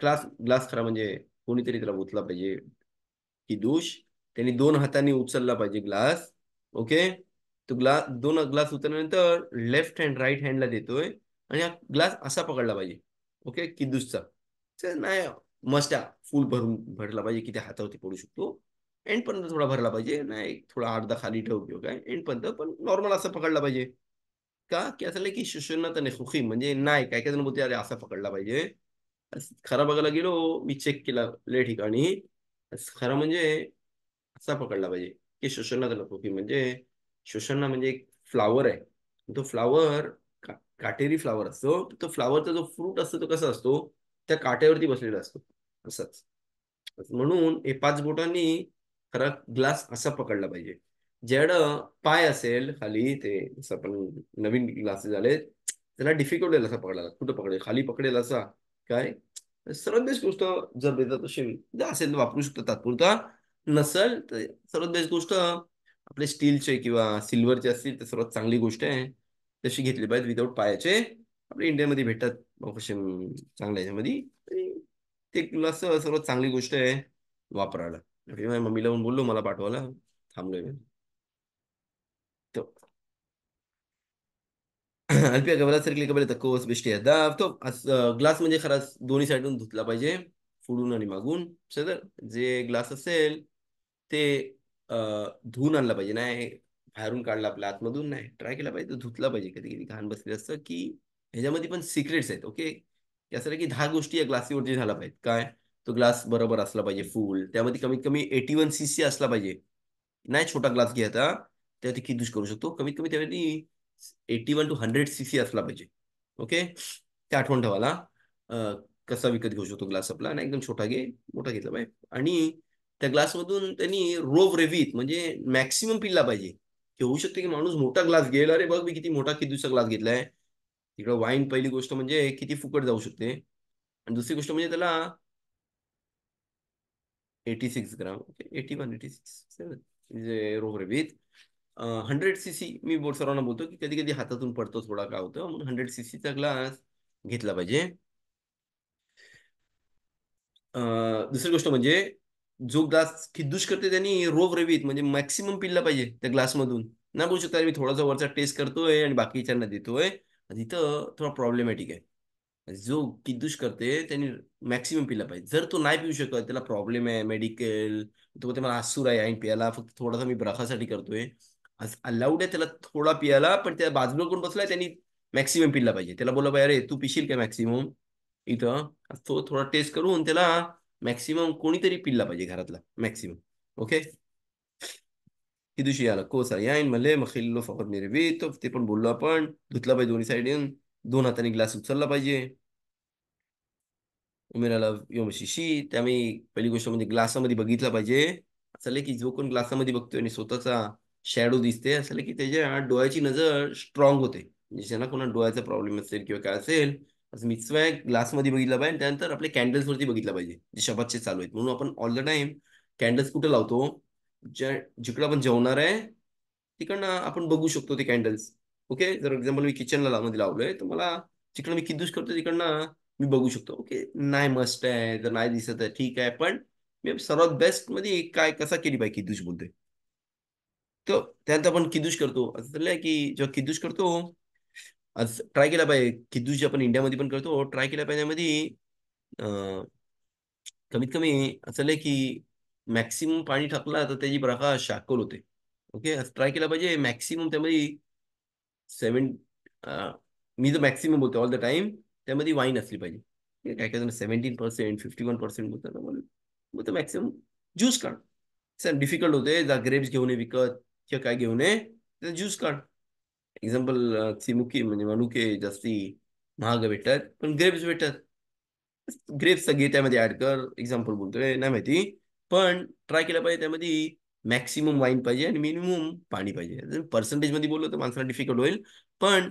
ग्लास ग्लास खरा म्हणजे कोणीतरी त्याला उचला पाहिजे किदुश. त्यांनी दोन हातांनी उचलला पाहिजे ग्लास. ओके. तो ग्लास, दोन ग्लास उचलल्यानंतर लेफ्ट हँड राईट हँडला देतोय आणि हा ग्लास असा पकडला पाहिजे. ओके किदुसचा. नाही मस्ट फुल भरला पाहिजे की त्या हातावरती पडू शकतो. एंड पर्यंत थोडा भरला पाहिजे, नाही थोडा अर्धा खाली ठेव किंवा काय एंड पर्यंत, पण नॉर्मल असं पकडला पाहिजे. का की असं नाही की शिष्यांना तर नाही म्हणजे नाही, काय काय जण बोलते अरे असा पकडला पाहिजे. खरं बघायला गेलो, मी चेक केला लय ठिकाणी, खरं म्हणजे असा पकडला पाहिजे की श्वसनात नको की म्हणजे श्वसना म्हणजे एक फ्लावर आहे. तो फ्लावर काटेरी फ्लावर असतो. तो फ्लावरचा जो फ्रूट असतो तो कसा असतो, त्या काट्यावरती बसलेला असतो असंच. म्हणून हे पाच बोटांनी खरा ग्लास असा पकडला पाहिजे. ज्याकडं पाय असेल खाली, ते जसं आपण नवीन ग्लासेस झाले त्याला डिफिकल्ट आहे असा पकडायला. कुठं पकडेल, खाली पकडेल असा काय. सर्वात बेस्ट गोष्ट जर देतात असेल जर असेल तर वापरू शकतो तात्पुरता. नसेल तर सर्वात बेस्ट गोष्ट आपले स्टीलचे किंवा सिल्वरचे असतील तर सर्वात चांगली गोष्ट आहे, तशी घेतली पाहिजे विदाऊट पायाचे. आपल्या इंडियामध्ये भेटतात अवश्य चांगल्या ह्याच्यामध्ये. आणि ते ग्लास सर्वात चांगली गोष्ट आहे वापरायला. मी माझ्या मम्मीला पण बोललो मला पाठवायला, थांबलोय मी. טוב. על פי הקבלה צריך לקבל את הכוס בשתי ידיו. טוב, אז גלאס म्हणजे खरंच दोन्ही साईडून धुतला पाहिजे, पुढून आणि मागून. בסדר? जे ग्लास असेल ते धुवून आणला पाहिजे, नाही बाहेरून काढला आपल्या आतमधून नाही, ट्राय केला पाहिजे, धुतला पाहिजे. कधी कधी घाण बसले असतं की ह्याच्यामध्ये पण सिक्रेट्स आहेत. ओके. यासाठी की 10 गोष्टी या ग्लासीवरती झाला पाहिजे. काय, तो ग्लास बरोबर असला पाहिजे फुल, त्यामध्ये कमीत कमी 81 cc असला पाहिजे. नाही छोटा ग्लास घ्यायचा, त्यावरती किदूश करू शकतो. कमीत कमी त्यावरती 81 to 100 cc असला पाहिजे. ओके. ते आठवण ठेवायला. कसा विकत घेऊ शकतो ग्लास आपला, आणि एकदम छोटा घे, मोठा घेतला पाहिजे. आणि त्या ग्लासमधून त्यांनी रोव रेव्हित म्हणजे मॅक्सिमम पिल्ला पाहिजे. की होऊ शकते की माणूस मोठा ग्लास घेईल, अरे बघ मी किती मोठा किदूचा ग्लास घेतलाय. तिकडे वाईन पहिली गोष्ट म्हणजे किती फुकट जाऊ शकते. आणि दुसरी गोष्ट म्हणजे त्याला 86 ग्राम, ओके 81 86 म्हणजे रोव रेव्हित. 100 cc मी सर्वांना बोलतो की कधी कधी हातातून पडतो थोडा, काय होतं म्हणून 100 cc ग्लास घेतला पाहिजे. दुसरी गोष्ट म्हणजे जो ग्लास खिद्दूश करते त्यांनी रोव रेवीत म्हणजे मॅक्सिमम पिल्ला पाहिजे त्या ग्लासमधून. ना बोलू शकता मी थोडासा वरचा टेस्ट करतोय आणि बाकीच्यांना देतोय, तिथं थोडा प्रॉब्लेमॅटिक आहे. जो किद्दूश करते त्यांनी मॅक्सिमम पिला पाहिजे. जर तो नाही पिऊ शकत, त्याला प्रॉब्लेम आहे मेडिकल, तो बोलते मला आसूर आहे ऐन प्यायला, फक्त थोडासा मी ब्रखासाठी करतोय, आज अलाउड आहे त्याला थोडा पियाला. पण त्या बाजूला कोण बसलाय त्यांनी मॅक्सिमम पिल्ला पाहिजे. त्याला बोला पाहिजे अरे तू पिशील काय मॅक्सिमम इथं. तो थोडा टेस्ट करून त्याला मॅक्सिमम कोणीतरी पिल्ला पाहिजे घरातला मॅक्सिमम. ओके. ही दुसरी आला कोसा याईन मले मखिल्लो फकत मिरवी. तो ते पण बोललो आपण, धुतला पाहिजे दोन्ही साईडून, दोन हाताने ग्लास उचलला पाहिजे. उमेराला योमशिशी. त्यामुळे पहिली गोष्ट म्हणजे ग्लासामध्ये बघितला पाहिजे. असं की जो कोण ग्लासामध्ये बघतोय आणि स्वतःचा शॅडो दिसते, असं की त्याच्या डोळ्याची नजर स्ट्रॉंग होते. म्हणजे ज्यांना कोणा डोळ्याचा प्रॉब्लेम असेल किंवा काय असेल, असं मिक्सवाय ग्लासमध्ये बघितला पाहिजे. आणि त्यानंतर आपले कॅन्डल्स वरती बघितला पाहिजे जे शबातचे चालू आहेत. म्हणून आपण ऑल द टाइम कॅन्डल्स कुठे लावतो, ज्या जिकडं आपण जेवणार आहे तिकडनं आपण बघू शकतो ते कॅन्डल्स. ओके. जर एक्झाम्पल मी किचनला मध्ये लावलोय तर मला जिकडं मी किद्दूश करतो तिकडनं मी बघू शकतो. ओके. नाही मस्त आहे, जर नाही दिसत आहे ठीक आहे, पण मी सर्वात बेस्ट मध्ये काय कसा केली पाहिजे किद्दूश बोलतोय. तर त्यानंतर आपण किद्दूश करतो, असं चाललंय की जेव्हा किद्दूश करतो आज ट्राय केला पाहिजे. किद्दूश जे आपण इंडियामध्ये पण करतो ट्राय केला पाहिजे. त्यामध्ये कमीत कमी असं की मॅक्सिमम पाणी टाकला तर त्याची प्रकाश शाकल होते. ओके. ट्राय केला पाहिजे मॅक्सिमम त्यामध्ये सेवन, मी जर मॅक्सिमम बोलतो ऑल द टाइम, त्यामध्ये वाईन असली पाहिजे. काय काय जण 17%, 51% बोलतात, बोलतो मॅक्सिमम ज्यूस काढ. सर डिफिकल्ट होते, जा ग्रेप्स घेऊन ये विकत किंवा काय घेऊन ये, तर ज्यूस काढ. एक्झाम्पल चिमुकी म्हणजे मनुके जास्ती महाग भेटतात, पण ग्रेप्स भेटतात. ग्रेप्स सगळे त्यामध्ये ऍड कर. एक्झाम्पल बोलतोय, नाही माहिती, पण ट्राय केलं पाहिजे. त्यामध्ये मॅक्सिमम वाईन पाहिजे आणि मिनिमम पाणी पाहिजे. पर्सेंटेज मध्ये बोललो तर माणसाला डिफिकल्ट होईल, पण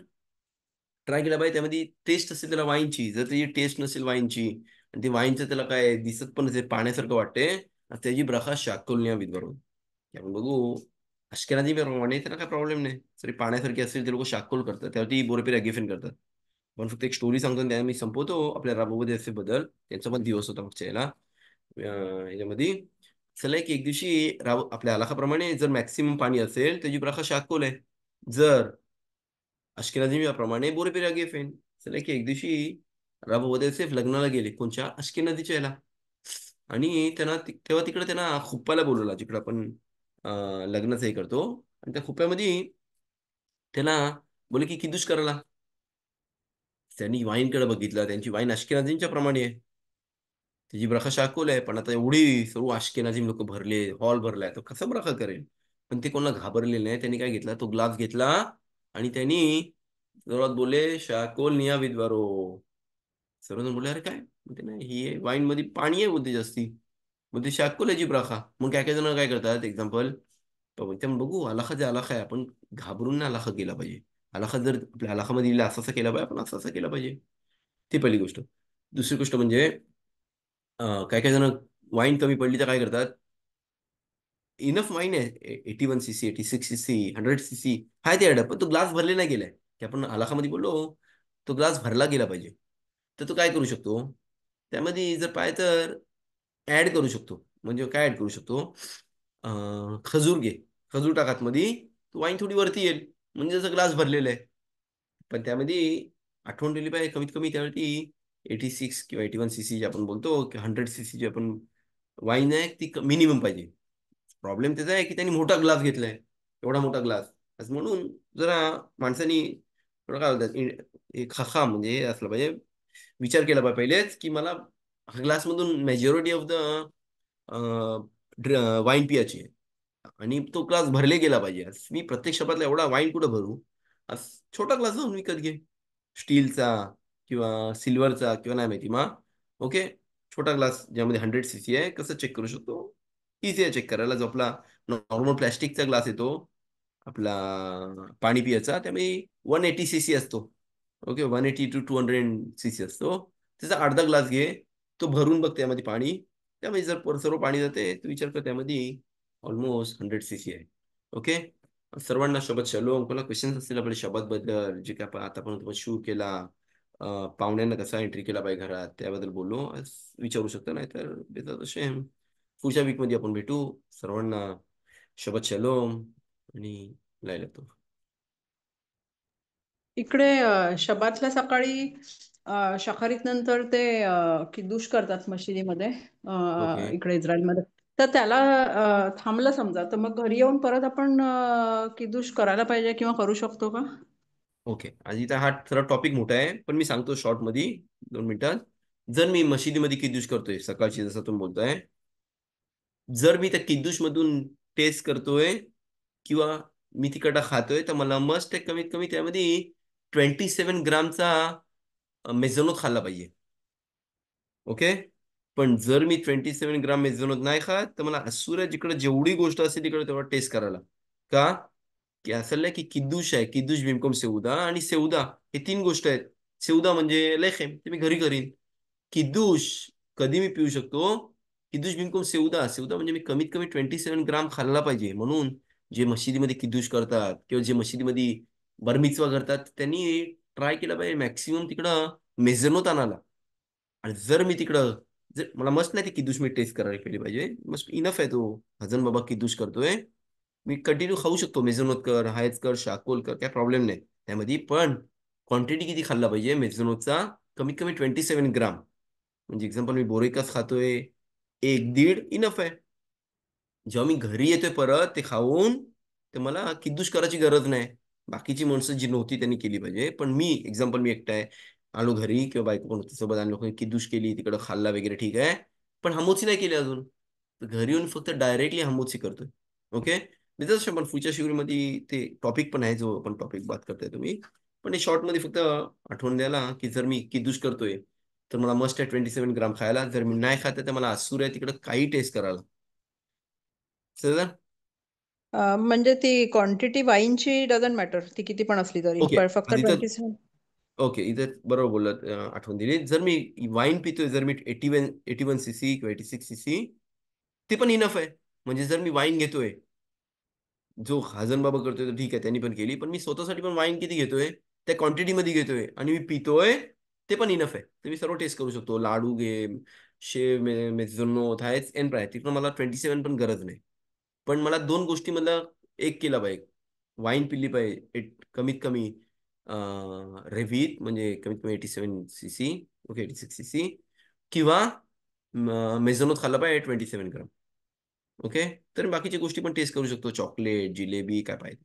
ट्राय केला पाहिजे. त्यामध्ये टेस्ट असेल त्याला वाईनची, जर त्याची टेस्ट नसेल वाईनची आणि ते वाईनचं त्याला काय दिसत पण नसेल पाण्यासारखं वाटते, त्याची प्रकाश शाकल बरोबर. आपण बघू अश्केनाझी त्यांना काय प्रॉब्लेम नाही. जरी पाण्यासारखी असेल ते लोक शाक्कोल करतात, त्यावरती बोरपेर अगेफेन करतात. पण फक्त एक स्टोरी सांगतो आणि त्याने मी संपवतो आपल्या राबोबदे असे बदल. त्यांचा पण दिवस होता मागच्या याला याच्यामध्ये. चला की एक दिवशी आपल्या आलाखाप्रमाणे जर मॅक्सिमम पाणी असेल त्याची प्रका शाक्कोल आहे. जर अश्केनाझी बोरपेर अगेफेन. चला की एक दिवशी राबोबदे असे लग्नाला गेले कोणच्या अश्केनाझीच्या याला. आणि त्यांना तेव्हा तिकडे त्यांना खुप्पाला बोलवला जिकडे आपण लग्नाचं हे करतो. आणि त्या खुप्प्यामध्ये त्याला बोले की किदुश करायला. त्यांनी वाईनकडे बघितलं, त्यांची वाईन अश्केनाझींच्या प्रमाणे आहे. त्याची ब्रखा शाकोल आहे, पण आता एवढी सर्व अश्केनाझी लोक भरले, हॉल भरलाय, तो कसं ब्रखा करेल. पण ते कोणाला घाबरलेले नाही. त्यांनी काय घेतला, तो ग्लास घेतला आणि त्यांनी जोरात बोलले शाकोल निया विद्वारो. सर्वजण बोलले अरे काय म्हणते, नाही ही वाईन मध्ये पाणी आहे बोलते जास्ती. मग ते शाकोल याची ब्रखा. मग काय काय जण काय करतात, एक्झाम्पल ते बघू अलाखा जे अलाखा आहे, आपण घाबरून ना अलाखा केला पाहिजे. अलाखा जर आपल्या अलाखामध्ये लिहिला असं असं केला पाहिजे, आपण असं असं केलं पाहिजे. ती पहिली गोष्ट. दुसरी गोष्ट म्हणजे काय काय जण वाईन कमी पडली तर काय करतात, इनफ वाईन आहे 81 cc 86 cc 100 cc हाय ते पण तो ग्लास भरले नाही गेलाय, की आपण अलाखामध्ये बोललो तो ग्लास भरला गेला पाहिजे. तर तो काय करू शकतो, त्यामध्ये जर पाय तर ऍड करू शकतो. म्हणजे काय ऍड करू शकतो, खजूर घे, खजूर टाकात मध्ये, तो वाईन थोडी वरती येईल. म्हणजे जसं ग्लास भरलेला आहे. पण त्यामध्ये आठवण दिली पाहिजे कमीत कमी त्यावरती 86 किंवा 81 cc जे आपण बोलतो, की 100 cc जे आपण वाईन आहे ती मिनिमम पाहिजे. प्रॉब्लेम त्याचा आहे की त्यांनी मोठा ग्लास घेतलाय, एवढा मोठा ग्लास. असं म्हणून जरा माणसानी थोडं काय बोलतात एक खखाम म्हणजे हे असलं पाहिजे, विचार केला पाहिजे पहिलेच की मला ग्लासमधून मेजॉरिटी ऑफ द वाईन पियाची आहे. आणि तो ग्लास भरले गेला पाहिजे. आज मी प्रत्येक शब्दातला एवढा वाईन कुठं भरू. आज छोटा ग्लास जाऊन विकत घे, स्टीलचा किंवा सिल्वरचा किंवा नाही माहिती मा. ओके, छोटा ग्लास ज्यामध्ये 100 cc आहे, कसं चेक करू शकतो. इझी आहे चेक करायला. जो आपला नॉर्मल प्लॅस्टिकचा ग्लास येतो आपला पाणी पियाचा, त्यामध्ये 180 cc असतो. ओके, 180 to 200 cc असतो. त्याचा अर्धा ग्लास घे, तो भरून बघ त्यामध्ये पाणी. त्यामध्ये जर सर्व पाणी जाते, तू विचार कर त्यामध्ये ऑलमोस्ट 100 cc आहे. ओके. सर्वांना शबत शलोम. कोणाला क्वेश्चन्स असतील आपल्या शबत बद्दल, जे काय आपण आतापर्यंत आपण शू केला, पाहुण्यांना कसा एंट्री केला पाहिजे घरात, त्याबद्दल बोललो आज विचारू शकता. नाही तर बेतात शेम पुढच्या वीकमध्ये आपण भेटू. सर्वांना शबत शलोम आणि लायला तो. इकडे शबातल्या सकाळी शखारीत नंतर ते किद्दूश करतात मशिदीमध्ये, ओके. इकडे इस्रायलमध्ये. तर त्याला थांबलं समजा, तर मग घरी येऊन परत आपण किद्दूश करायला पाहिजे किंवा करू शकतो का? ओके, आज इथं हा थोडा टॉपिक मोठा आहे, पण मी सांगतो शॉर्ट मध्ये 2 मिनिटात. जर मी मशिदीमध्ये किद्दूश करतोय सकाळची, जसं तुम्ही बोलताय, जर मी त्या किद्दूश मधून टेस्ट करतोय किंवा मी तिकडं खातोय, तर मला मस्ट कमीत कमी त्यामध्ये 27 ग्रामचा मेझोनोत खाल्ला पाहिजे. ओके. पण जर मी 27 ग्राम मेझोनोत नाही खात, तर मला असुर जिकडे जेवढी गोष्ट असेल तिकडे तेवढा टेस्ट करायला. का, की असं नाही की किद्दूश आहे, किद्दूश बिमकम सेवदा आणि सेवदा, हे तीन गोष्ट आहेत. सेवदा म्हणजे लेखेम, ते मी घरी करीन. किद्दूश कधी मी पिऊ शकतो, किद्दूश बिमकम सेवदा. सेवदा म्हणजे मी कमीत कमी 27 ग्राम खाल्ला पाहिजे. म्हणून जे मशिदीमध्ये किद्दूश करतात किंवा जे मशिदीमध्ये बरमिचवा करतात, त्यांनी ट्राय केला पाहिजे मॅक्सिमम तिकडं मेझनोत आणायला. आणि जर मी तिकडं, जर मला मस्त नाही ते किद्दूश मी टेस्ट करायला केली पाहिजे, मस्त इनफ आहे तो. हजन बाबा किद्दूश करतोय, मी कंटिन्यू खाऊ शकतो. मेझनोत कर, हायच कर, शाकोल कर, काय प्रॉब्लेम नाही त्यामध्ये. पण क्वांटिटी किती खाल्ला पाहिजे मेझनोतचा, कमीत कमी 27 ग्राम. म्हणजे एक्झाम्पल मी बोरेकास खातोय, 1-1.5 इनफ आहे. जेव्हा मी घरी येतोय परत ते खाऊन, तर मला किद्दूश करायची गरज नाही. बाकीची माणसं जी नव्हती त्यांनी केली पाहिजे, पण मी एक्झाम्पल मी एकटा आहे, आलो घरी किंवा बायको पण होती सोबत, आणि लोकांनी किद्दूश केली, तिकडं खाल्ला वगैरे, ठीक आहे. पण हमोची नाही केली अजून. तर घरी येऊन फक्त डायरेक्टली हमोची करतोय. ओके. जसं पण पुढच्या शिवरीमध्ये ते टॉपिक पण आहे, जो आपण टॉपिक बात करताय तुम्ही. पण हे शॉर्टमध्ये फक्त आठवण द्यायला, की जर मी किद्दूश करतोय, तर मला मस्ट आहे 27 ग्राम खायला. जर मी नाही खात तर मला असूर आहे तिकडं काही टेस्ट करायला. समजलं? म्हणजे ती क्वांटिटी वाईनची डझंट मॅटर, ती किती पण असली तरी, ओके. पण फक्त आधी तर 27. ओके, इथं बरोबर बोललात. आठवण दिली. जर मी वाईन पितोय, जर मी 81 cc किंवा 86 cc, ते पण इनफ आहे. म्हणजे जर मी वाईन घेतोय जो हाजन बाबा करतोय तर ठीक आहे, त्यांनी पण केली, पण मी स्वतःसाठी पण वाईन किती घेतोय, त्या क्वांटिटीमध्ये घेतोय आणि मी पितोय, ते पण इनफ आहे. तर मी सर्व टेस्ट करू शकतो. लाडू घे, शेव, मेझोनो, थायच एन प्राय, तिकडून मला 27 पण गरज नाही. पण मला दोन गोष्टी मला एक केला पाहिजे. वाईन पिली पाहिजे कमीत कमी रेव्हित, म्हणजे कमीत कमी 87 cc, ओके 86 cc, किंवा मेझोनोत खाल्ला पाहिजे 27 ग्राम. ओके. तर बाकीच्या गोष्टी पण टेस्ट करू शकतो, चॉकलेट, जिलेबी, काय पाहिजे.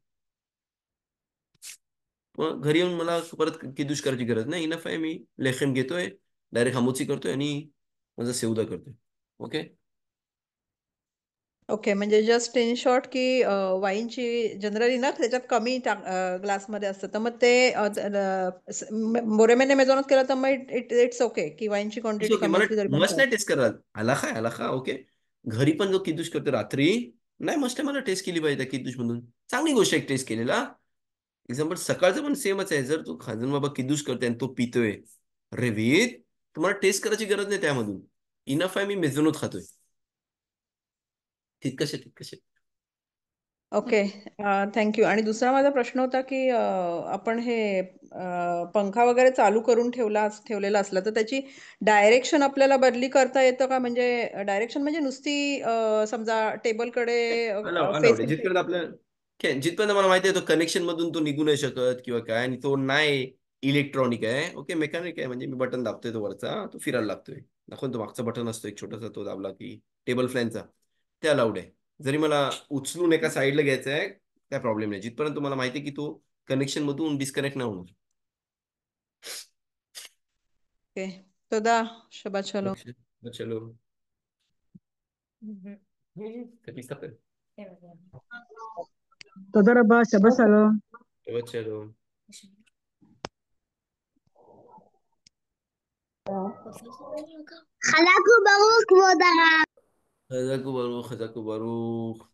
मग घरी येऊन मला परत किदूश करायची गरज नाही, इनफ आहे. मी लेखन घेतोय, डायरेक्ट हामोची करतोय आणि माझा सेवदा करतोय. ओके. ओके, म्हणजे जस्ट इन शॉर्ट की वाईनची जनरली ना त्याच्यात कमी ग्लासमध्ये असतं, तर मग ते बोरेमेने मेजॉनच केलं तर मग इट्स ओके की वाईनची इट्स क्वांटिटी ओके. कमी मला असली तरी पण मस्त चालेल. नाही टेस्ट करायला. आला खा ओके. घरी पण जो किदूश करतो रात्री, नाही मस्त आहे, मला टेस्ट केली पाहिजे त्या किदूश मधून. चांगली गोष्ट आहे टेस्ट केलेला. एक्झाम्पल सकाळचं पण सेमच आहे. जर तू खाजन बाबा किदूश करते आणि तो पितोय रेवीत, तुम्हाला टेस्ट करायची गरज नाही त्यामधून. इनफ आहे, मी मेझोनोत खातोय. तितकशे तितकशे. Okay, thank you. आणि दुसरा माझा प्रश्न होता की आपण हे पंखा वगैरे चालू करून ठेवलेला असला तर त्याची डायरेक्शन आपल्याला बदली करता येतं का? म्हणजे डायरेक्शन म्हणजे नुसती समजा टेबलकडे अलाउड आहे. फेसिंग. जिथपर्यंत जिथपर्यंत मला माहिती आहे, तो कनेक्शन मधून तो निघू नाही शकत किंवा काय, आणि तो नाही इलेक्ट्रॉनिक आहे. ओके, मेकॅनिक आहे. म्हणजे मी बटन दाबतोय, तो वरचा तो फिरायला लागतोय. दाखवून तो मागचा बटन असतो एक छोटासा, तो दाबला की टेबल फॅनचा, ते अलाउड आहे. जरी मला उचलून एका साईडला घ्यायचं आहे, काय प्रॉब्लेम नाही, जिथपर्यंत मला माहिती आहे की तो कनेक्शन मधून डिस्कनेक्ट नाही होणार. ओके, तदा शबा चलो. अच्छा, चलो. कभी सफर. תודה רבה, שבת שלום. चलो. חלק וברור, כבוד הרב. חזק וברוך, חזק וברוך.